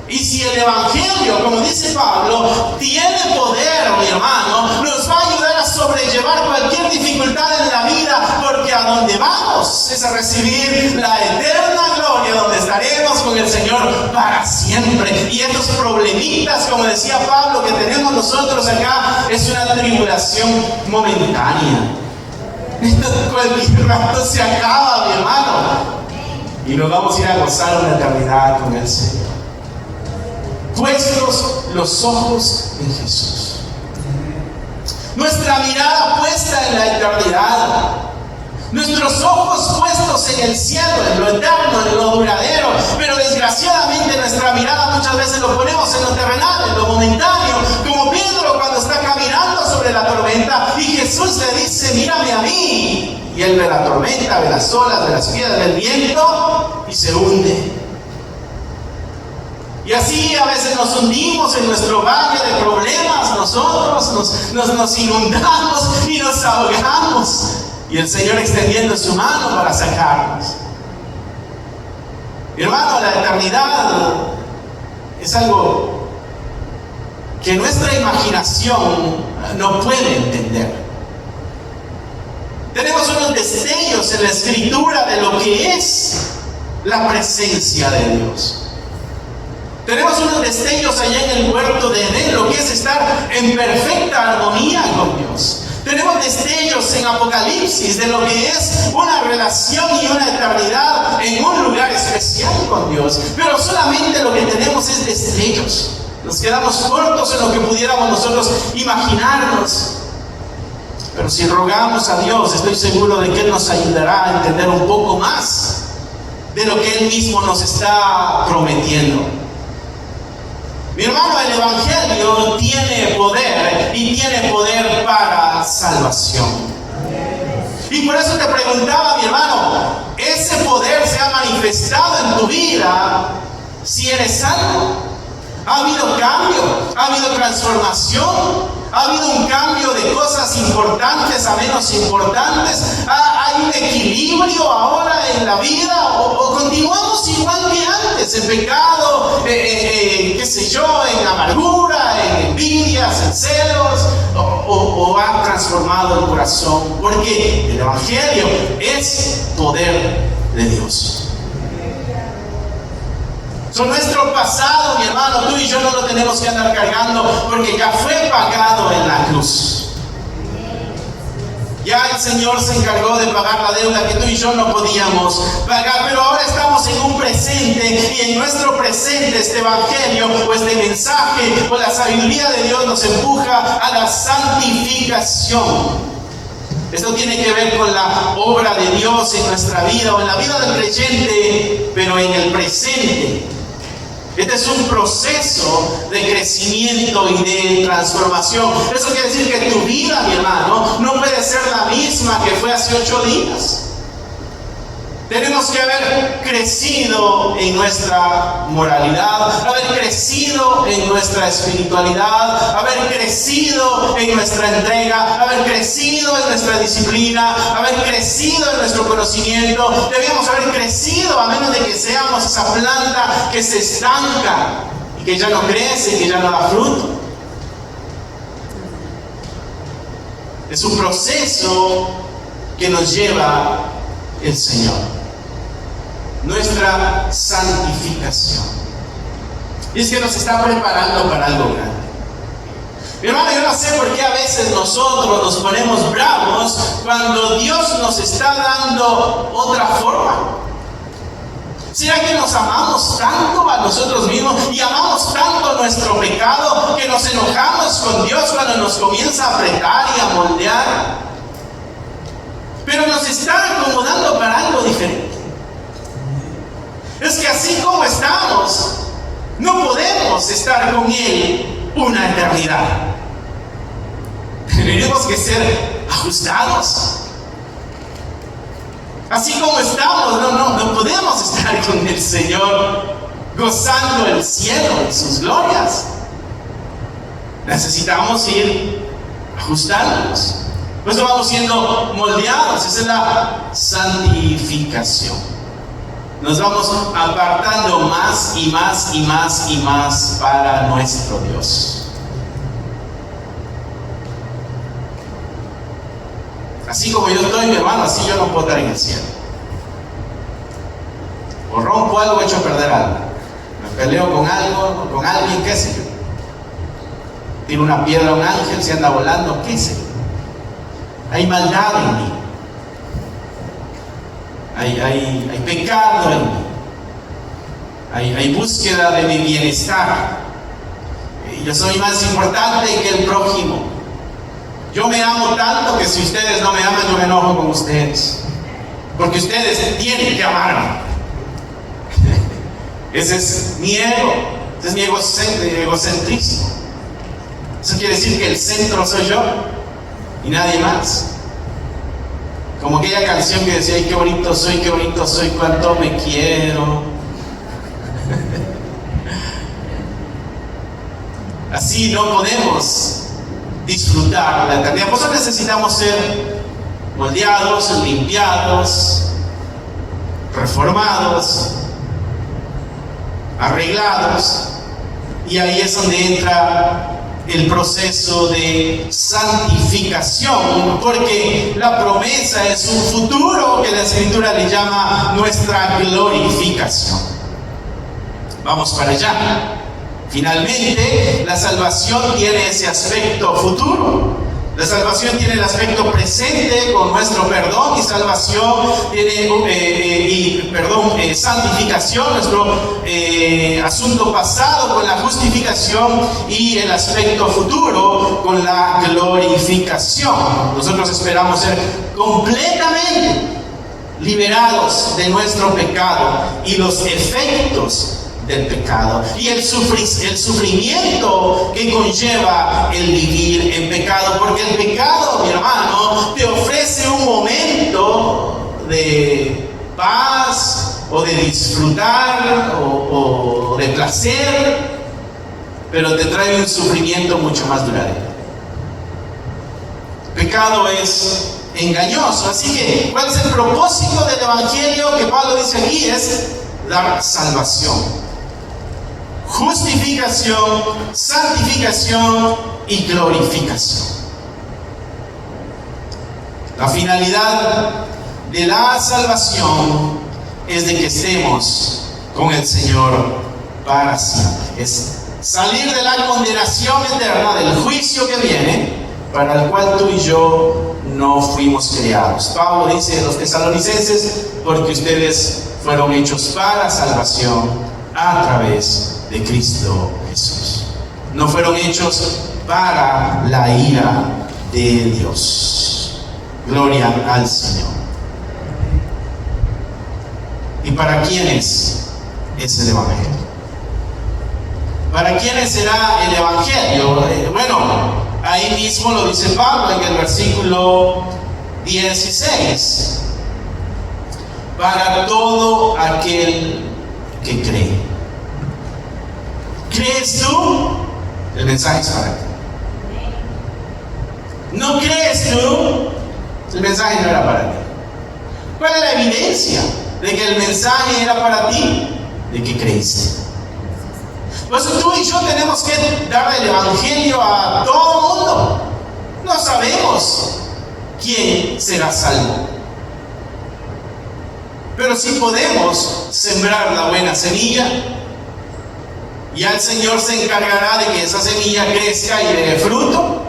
Y si el Evangelio, como dice Pablo, tiene poder, mi hermano, nos va a ayudar a sobrellevar cualquier dificultad en la vida, porque a donde vamos es a recibir la eterna gloria, donde estaremos con el Señor para siempre. Y estos problemitas, como decía Pablo, que tenemos nosotros acá, es una tribulación momentánea. Esto cualquier rato se acaba, mi hermano, y nos vamos a ir a gozar una eternidad con el Señor. Puestos los ojos en Jesús, nuestra mirada puesta en la eternidad, nuestros ojos puestos en el cielo, en lo eterno, en lo duradero. Pero desgraciadamente nuestra mirada muchas veces lo ponemos en lo terrenal, en lo momentáneo, como Pedro cuando está caminando sobre la tormenta y Jesús le dice, mírame a mí, y él ve la tormenta, ve las olas, ve las piedras, ve el viento y se hunde. Y así a veces nos hundimos en nuestro valle de problemas, nosotros nos inundamos y nos ahogamos. Y el Señor extendiendo su mano para sacarnos. Mi hermano, la eternidad es algo que nuestra imaginación no puede entender. Tenemos unos destellos en la Escritura de lo que es la presencia de Dios. Tenemos unos destellos allá en el huerto de Edén, lo que es estar en perfecta armonía con Dios. Tenemos destellos en Apocalipsis de lo que es una relación y una eternidad en un lugar especial con Dios. Pero solamente lo que tenemos es destellos. Nos quedamos cortos en lo que pudiéramos nosotros imaginarnos. Pero si rogamos a Dios, estoy seguro de que Él nos ayudará a entender un poco más de lo que Él mismo nos está prometiendo. Mi hermano, el Evangelio tiene poder y tiene poder para salvación. Y por eso te preguntaba, mi hermano, ¿ese poder se ha manifestado en tu vida si eres salvo? ¿Ha habido cambio? ¿Ha habido transformación? ¿Ha habido un cambio de cosas importantes a menos importantes? ¿Hay un equilibrio ahora en la vida? ¿O continuamos igual que antes? En pecado, qué sé yo, en amargura, en envidias, en celos. ¿O ha transformado el corazón? Porque el Evangelio es poder de Dios. Son nuestro pasado, mi hermano, tú y yo no lo tenemos que andar cargando porque ya fue pagado en la cruz. Ya el Señor se encargó de pagar la deuda que tú y yo no podíamos pagar, pero ahora estamos en un presente y en nuestro presente este Evangelio o este mensaje o la sabiduría de Dios nos empuja a la santificación. Esto tiene que ver con la obra de Dios en nuestra vida o en la vida del creyente, pero en el presente. Este es un proceso de crecimiento y de transformación. Eso quiere decir que tu vida, mi hermano, no puede ser la misma que fue hace 8 días. Tenemos que haber crecido en nuestra moralidad, haber crecido en nuestra espiritualidad, haber crecido en nuestra entrega, haber crecido en nuestra disciplina, haber crecido en nuestro conocimiento. Debíamos haber crecido a menos de que seamos esa planta que se estanca y que ya no crece, que ya no da fruto. Es un proceso que nos lleva el Señor. Nuestra santificación. Y es que nos está preparando para algo grande. Mi hermano, yo no sé por qué a veces nosotros nos ponemos bravos cuando Dios nos está dando otra forma. ¿Será que nos amamos tanto a nosotros mismos y amamos tanto nuestro pecado que nos enojamos con Dios cuando nos comienza a apretar y a moldear? Pero nos está acomodando para algo diferente. Es que así como estamos, no podemos estar con Él una eternidad. Tenemos que ser ajustados. Así como estamos, no podemos estar con el Señor gozando el cielo y sus glorias. Necesitamos ir ajustándonos. Por eso vamos siendo moldeados. Esa es la santificación. Nos vamos apartando más y más y más y más para nuestro Dios. Así como yo estoy, mi hermano, así yo no puedo estar en el cielo. O rompo algo, echo a perder algo. Me peleo con algo, con alguien, qué sé yo. Tiro una piedra a un ángel, se anda volando, qué sé yo. Hay maldad en mí. Hay pecado en mí. Hay búsqueda de mi bienestar. Yo soy más importante que el prójimo. Yo me amo tanto que si ustedes no me aman, yo me enojo con ustedes. Porque ustedes tienen que amarme. Ese es mi ego. Ese es mi egocentrismo. Eso quiere decir que el centro soy yo y nadie más. Como aquella canción que decía, ay, qué bonito soy, cuánto me quiero. Así no podemos disfrutar la eternidad. Por eso necesitamos ser moldeados, limpiados, reformados, arreglados, y ahí es donde entra el proceso de santificación, porque la promesa es un futuro que la Escritura le llama nuestra glorificación. Vamos para allá. Finalmente, la salvación tiene ese aspecto futuro. La salvación tiene el aspecto presente con nuestro perdón, y salvación tiene santificación, nuestro asunto pasado con la justificación, y el aspecto futuro con la glorificación. Nosotros esperamos ser completamente liberados de nuestro pecado y los efectos del pecado y el sufrimiento que conlleva el vivir en pecado, porque el pecado, mi hermano, te ofrece un momento de paz o de disfrutar o de placer, pero te trae un sufrimiento mucho más duradero. El pecado es engañoso, así que ¿cuál es el propósito del Evangelio que Pablo dice aquí? Es dar salvación, justificación, santificación y glorificación. La finalidad de la salvación es de que estemos con el Señor para siempre. Es salir de la condenación eterna, del juicio que viene, para el cual tú y yo no fuimos creados. Pablo dice a los tesalonicenses, porque ustedes fueron hechos para salvación a través de Cristo Jesús. No fueron hechos para la ira de Dios. Gloria al Señor. ¿Y para quiénes es el Evangelio? ¿Para quiénes será el Evangelio? Bueno, ahí mismo lo dice Pablo en el versículo 16. Para todo aquel que cree. ¿Crees tú? El mensaje es para ti. ¿No crees tú? El mensaje no era para ti. ¿Cuál es la evidencia de que el mensaje era para ti? De que creíste. Por eso tú y yo tenemos que dar el Evangelio a todo el mundo. No sabemos quién será salvo, pero sí podemos sembrar la buena semilla Ya el Señor se encargará de que esa semilla crezca y dé fruto.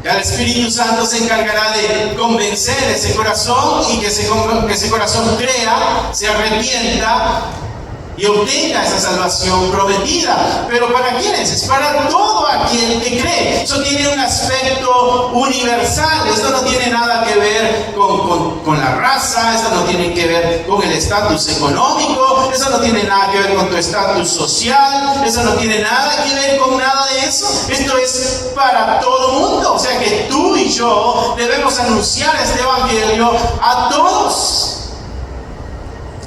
Ya el Espíritu Santo se encargará de convencer ese corazón y que ese corazón crea, se arrepienta y obtenga esa salvación prometida. Pero ¿para quiénes? Es para todo aquel que cree. Eso tiene un aspecto universal. Esto no tiene nada que ver con la raza, esto no tiene que ver con el estatus económico, eso no tiene nada que ver con tu estatus social, eso no tiene nada que ver con nada de eso. Esto es para todo mundo. O sea que tú y yo debemos anunciar este evangelio a todos.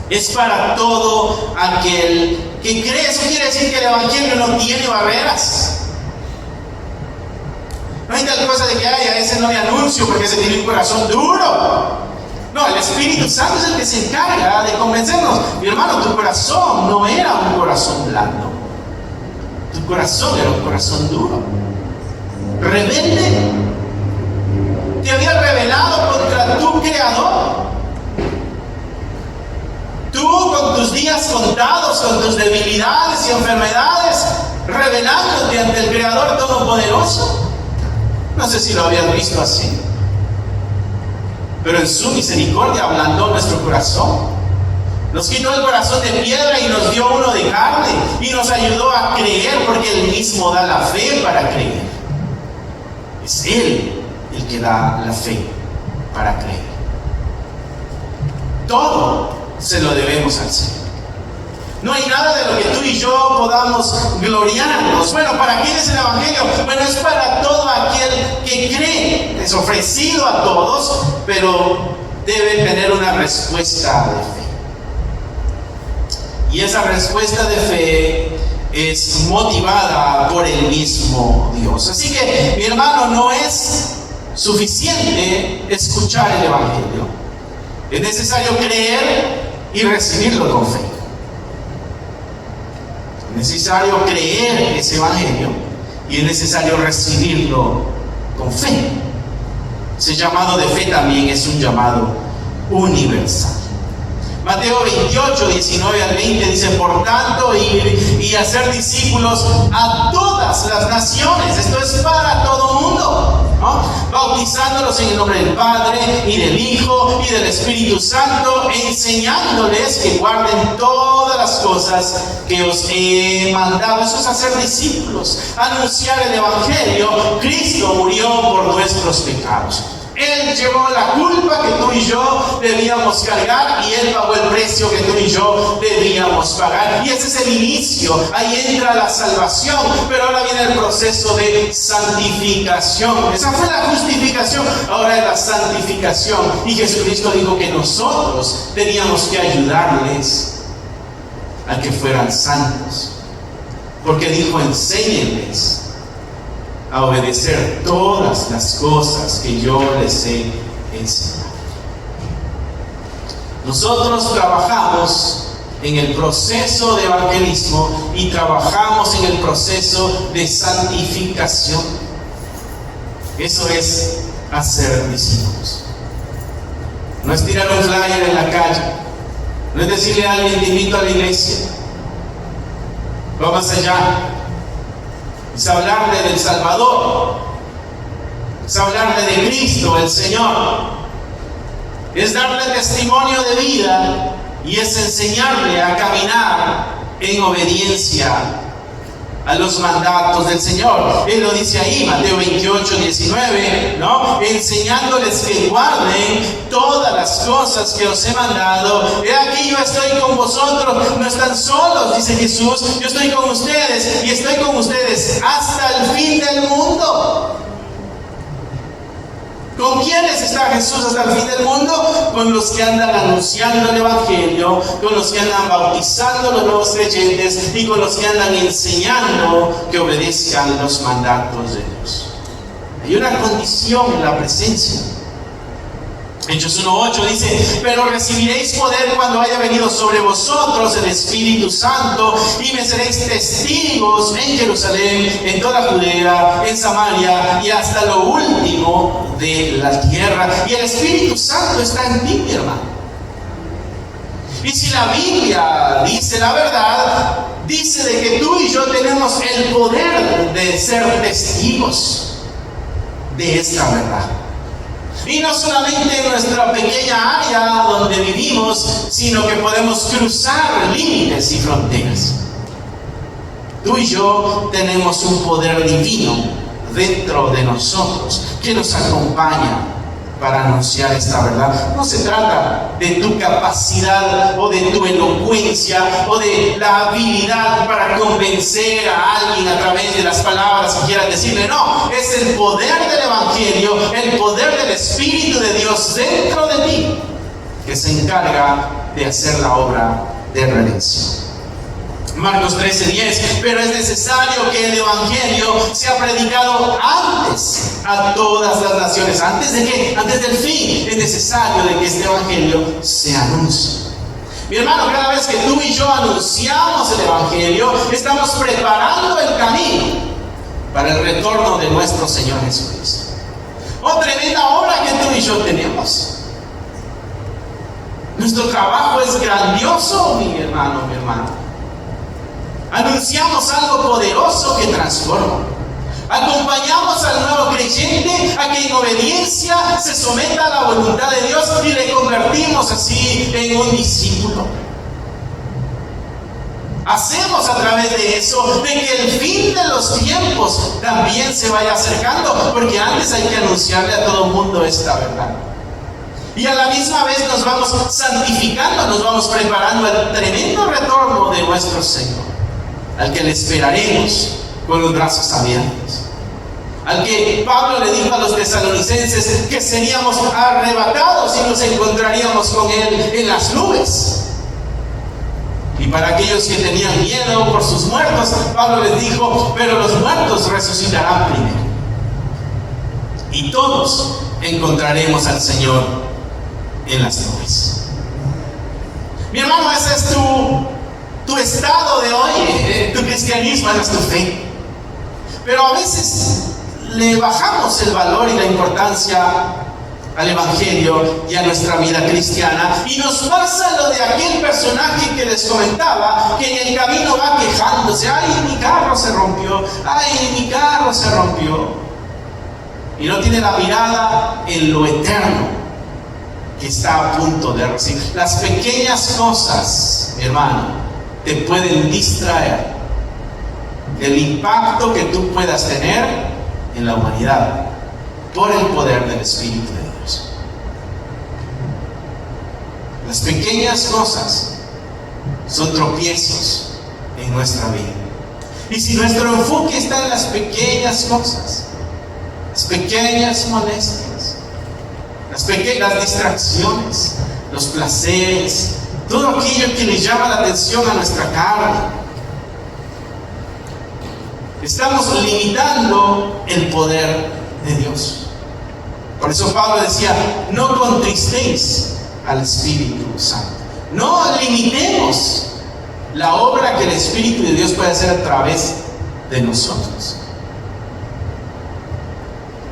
Es para todo aquel que cree. Eso quiere decir que el evangelio no tiene barreras. No hay tal cosa de que a ese no le anuncio porque ese tiene un corazón duro. No, el Espíritu Santo es el que se encarga de convencernos. Mi hermano, tu corazón no era un corazón blando. Tu corazón era un corazón duro, rebelde. Te había rebelado contra tu Creador. Tú, con tus días contados, con tus debilidades y enfermedades, rebelándote ante el Creador Todopoderoso. No sé si lo habías visto así, pero en su misericordia ablandó nuestro corazón. Nos quitó el corazón de piedra y nos dio uno de carne, y nos ayudó a creer, porque Él mismo da la fe para creer. Es Él el que da la fe para creer. Todo se lo debemos al Señor. No hay nada de lo que tú y yo podamos gloriarnos. Bueno, ¿para quién es el evangelio? Bueno, es para todo aquel que cree. Es ofrecido a todos, pero debe tener una respuesta de fe. Y esa respuesta de fe es motivada por el mismo Dios. Así que, mi hermano, no es suficiente escuchar el evangelio. Es necesario creer y recibirlo con fe. Es necesario creer ese evangelio y es necesario recibirlo con fe. Ese llamado de fe también es un llamado universal. Mateo 28, 19 al 20 dice: por tanto, ir y hacer discípulos a todas las naciones. Esto es para todo mundo, ¿no? Bautizándolos en el nombre del Padre y del Hijo y del Espíritu Santo, enseñándoles que guarden todas las cosas que os he mandado. Eso es hacer discípulos, anunciar el evangelio. Cristo murió por nuestros pecados. Él llevó la culpa que tú y yo debíamos cargar, y Él pagó el precio que tú y yo debíamos pagar. Y ese es el inicio. Ahí entra la salvación, pero ahora viene el proceso de santificación. Esa fue la justificación, ahora es la santificación. Y Jesucristo dijo que nosotros teníamos que ayudarles a que fueran santos, porque dijo: enséñenles a obedecer todas las cosas que yo les he enseñado. Nosotros trabajamos en el proceso de evangelismo y trabajamos en el proceso de santificación. Eso es hacer discípulos. No es tirar un flyer en la calle, no es decirle a alguien: te invito a la iglesia. Va más allá. Es hablarle del Salvador, es hablarle de Cristo, el Señor, es darle testimonio de vida y es enseñarle a caminar en obediencia a los mandatos del Señor. Él lo dice ahí, Mateo 28, 19, ¿no? Enseñándoles que guarden todas las cosas que os he mandado. He aquí, yo estoy con vosotros, no están solos, dice Jesús. Yo estoy con ustedes y estoy con ustedes hasta el fin del mundo. ¿Con quiénes está Jesús hasta el fin del mundo? Con los que andan anunciando el evangelio, con los que andan bautizando a los nuevos creyentes y con los que andan enseñando que obedezcan los mandatos de Dios. Hay una condición en la presencia. Hechos 1:8 dice: pero recibiréis poder cuando haya venido sobre vosotros el Espíritu Santo, y me seréis testigos en Jerusalén, en toda Judea, en Samaria y hasta lo último de la tierra. Y el Espíritu Santo está en ti, mi hermano. Y si la Biblia dice la verdad, dice de que tú y yo tenemos el poder de ser testigos de esta verdad. Y no solamente en nuestra pequeña área donde vivimos, sino que podemos cruzar límites y fronteras. Tú y yo tenemos un poder divino dentro de nosotros que nos acompaña para anunciar esta verdad. No se trata de tu capacidad o de tu elocuencia o de la habilidad para convencer a alguien a través de las palabras que quieras decirle. No, es el poder del Evangelio, el poder del Espíritu de Dios dentro de ti que se encarga de hacer la obra de redención. Marcos 13:10, pero es necesario que el Evangelio sea predicado antes a todas las naciones. ¿Antes de qué? Antes del fin. Es necesario de que este Evangelio se anuncie. Mi hermano, cada vez que tú y yo anunciamos el Evangelio, estamos preparando el camino para el retorno de nuestro Señor Jesucristo. Oh, tremenda obra que tú y yo tenemos. Nuestro trabajo es grandioso, mi hermano, mi hermana. Anunciamos algo poderoso que transforma. Acompañamos al nuevo creyente a que en obediencia se someta a la voluntad de Dios y le convertimos así en un discípulo. Hacemos a través de eso de que el fin de los tiempos también se vaya acercando, porque antes hay que anunciarle a todo el mundo esta verdad. Y a la misma vez nos vamos santificando, nos vamos preparando al tremendo retorno de nuestro Señor, al que le esperaremos con los brazos abiertos, al que Pablo le dijo a los tesalonicenses que seríamos arrebatados y nos encontraríamos con él en las nubes. Y para aquellos que tenían miedo por sus muertos, Pablo les dijo, pero los muertos resucitarán primero y todos encontraremos al Señor en las nubes. Mi hermano, ese es tu estado de hoy, tu cristianismo, es tu fe. Pero a veces le bajamos el valor y la importancia al Evangelio y a nuestra vida cristiana, y nos pasa lo de aquel personaje que les comentaba, que en el camino va quejándose: ay, mi carro se rompió, ay, mi carro se rompió, y no tiene la mirada en lo eterno que está a punto de recibir. Las pequeñas cosas, mi hermano, te pueden distraer del impacto que tú puedas tener en la humanidad por el poder del Espíritu de Dios. Las pequeñas cosas son tropiezos en nuestra vida. Y si nuestro enfoque está en las pequeñas cosas, las pequeñas molestias, las distracciones, los placeres, todo aquello que le llama la atención a nuestra carne, estamos limitando el poder de Dios. Por eso Pablo decía: no contristéis al Espíritu Santo. No limitemos la obra que el Espíritu de Dios puede hacer a través de nosotros.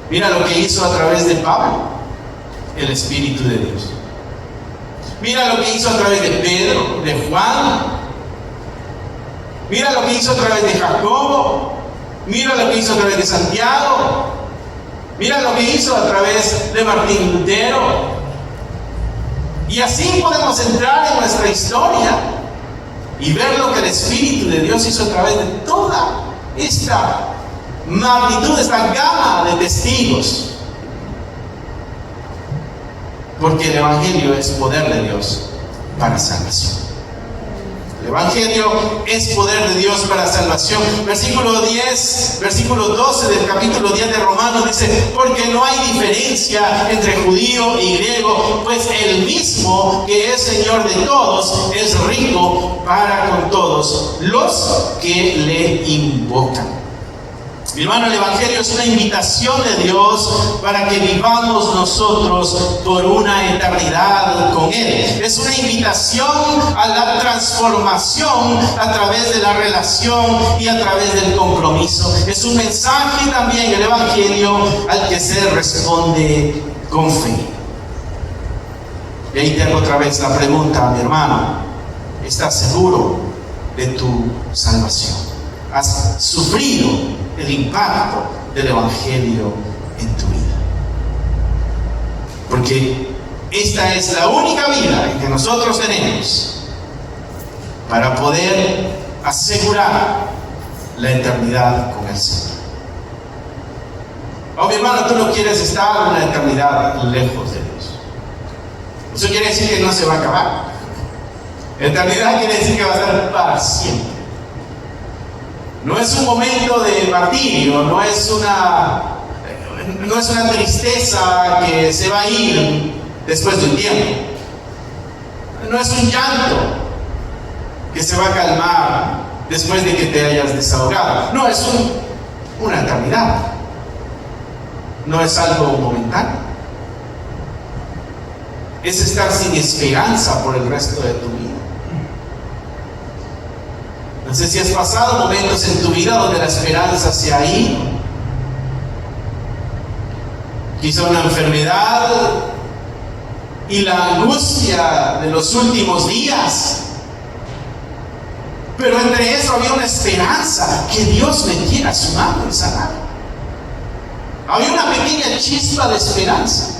Mira lo que hizo a través de Pablo el Espíritu de Dios. Mira lo que hizo a través de Pedro, de Juan. Mira lo que hizo a través de Jacobo. Mira lo que hizo a través de Santiago. Mira lo que hizo a través de Martín Lutero. Y así podemos entrar en nuestra historia y ver lo que el Espíritu de Dios hizo a través de toda esta magnitud, esta gama de testigos. Porque el Evangelio es poder de Dios para salvación. El Evangelio es poder de Dios para salvación. Versículo 12 del capítulo 10 de Romanos dice: porque no hay diferencia entre judío y griego, pues el mismo que es Señor de todos es rico para con todos los que le invocan. Mi hermano, el Evangelio es una invitación de Dios para que vivamos nosotros por una eternidad con Él. Es una invitación a la transformación a través de la relación y a través del compromiso. Es un mensaje también, el Evangelio, al que se responde con fe. Y ahí tengo otra vez la pregunta a mi hermano: ¿estás seguro de tu salvación? ¿Has sufrido el impacto del Evangelio en tu vida? Porque esta es la única vida que nosotros tenemos para poder asegurar la eternidad con el Señor. Oh, mi hermano, tú no quieres estar una eternidad lejos de Dios. Eso quiere decir que no se va a acabar. Eternidad quiere decir que va a ser para siempre. No es un momento de martirio, no es una tristeza que se va a ir después de un tiempo. No es un llanto que se va a calmar después de que te hayas desahogado. No, es una eternidad. No es algo momentáneo. Es estar sin esperanza por el resto de tu vida. No sé si has pasado momentos en tu vida donde la esperanza se ha ido. Quizá una enfermedad y la angustia de los últimos días. Pero entre eso había una esperanza que Dios metiera su mano en sanar. Había una pequeña chispa de esperanza.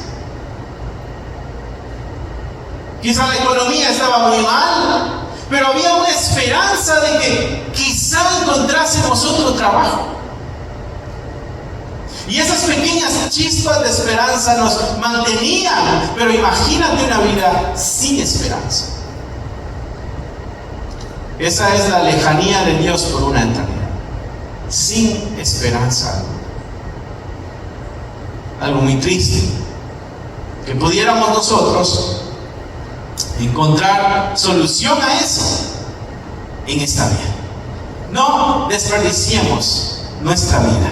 Quizá la economía estaba muy mal, pero había una esperanza de que quizá encontrásemos otro trabajo. Y esas pequeñas chispas de esperanza nos mantenían. Pero imagínate una vida sin esperanza. Esa es la lejanía de Dios por una eternidad, sin esperanza. Algo muy triste, que pudiéramos nosotros encontrar solución a eso en esta vida. No desperdiciemos nuestra vida,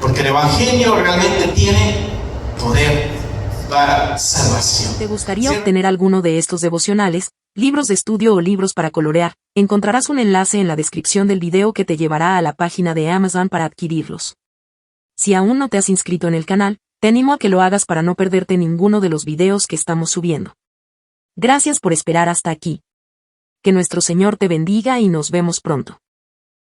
porque el Evangelio realmente tiene poder para salvación. ¿Te gustaría obtener alguno de estos devocionales, libros de estudio o libros para colorear? Encontrarás un enlace en la descripción del video que te llevará a la página de Amazon para adquirirlos. Si aún no te has inscrito en el canal, te animo a que lo hagas para no perderte ninguno de los videos que estamos subiendo. Gracias por esperar hasta aquí. Que nuestro Señor te bendiga y nos vemos pronto.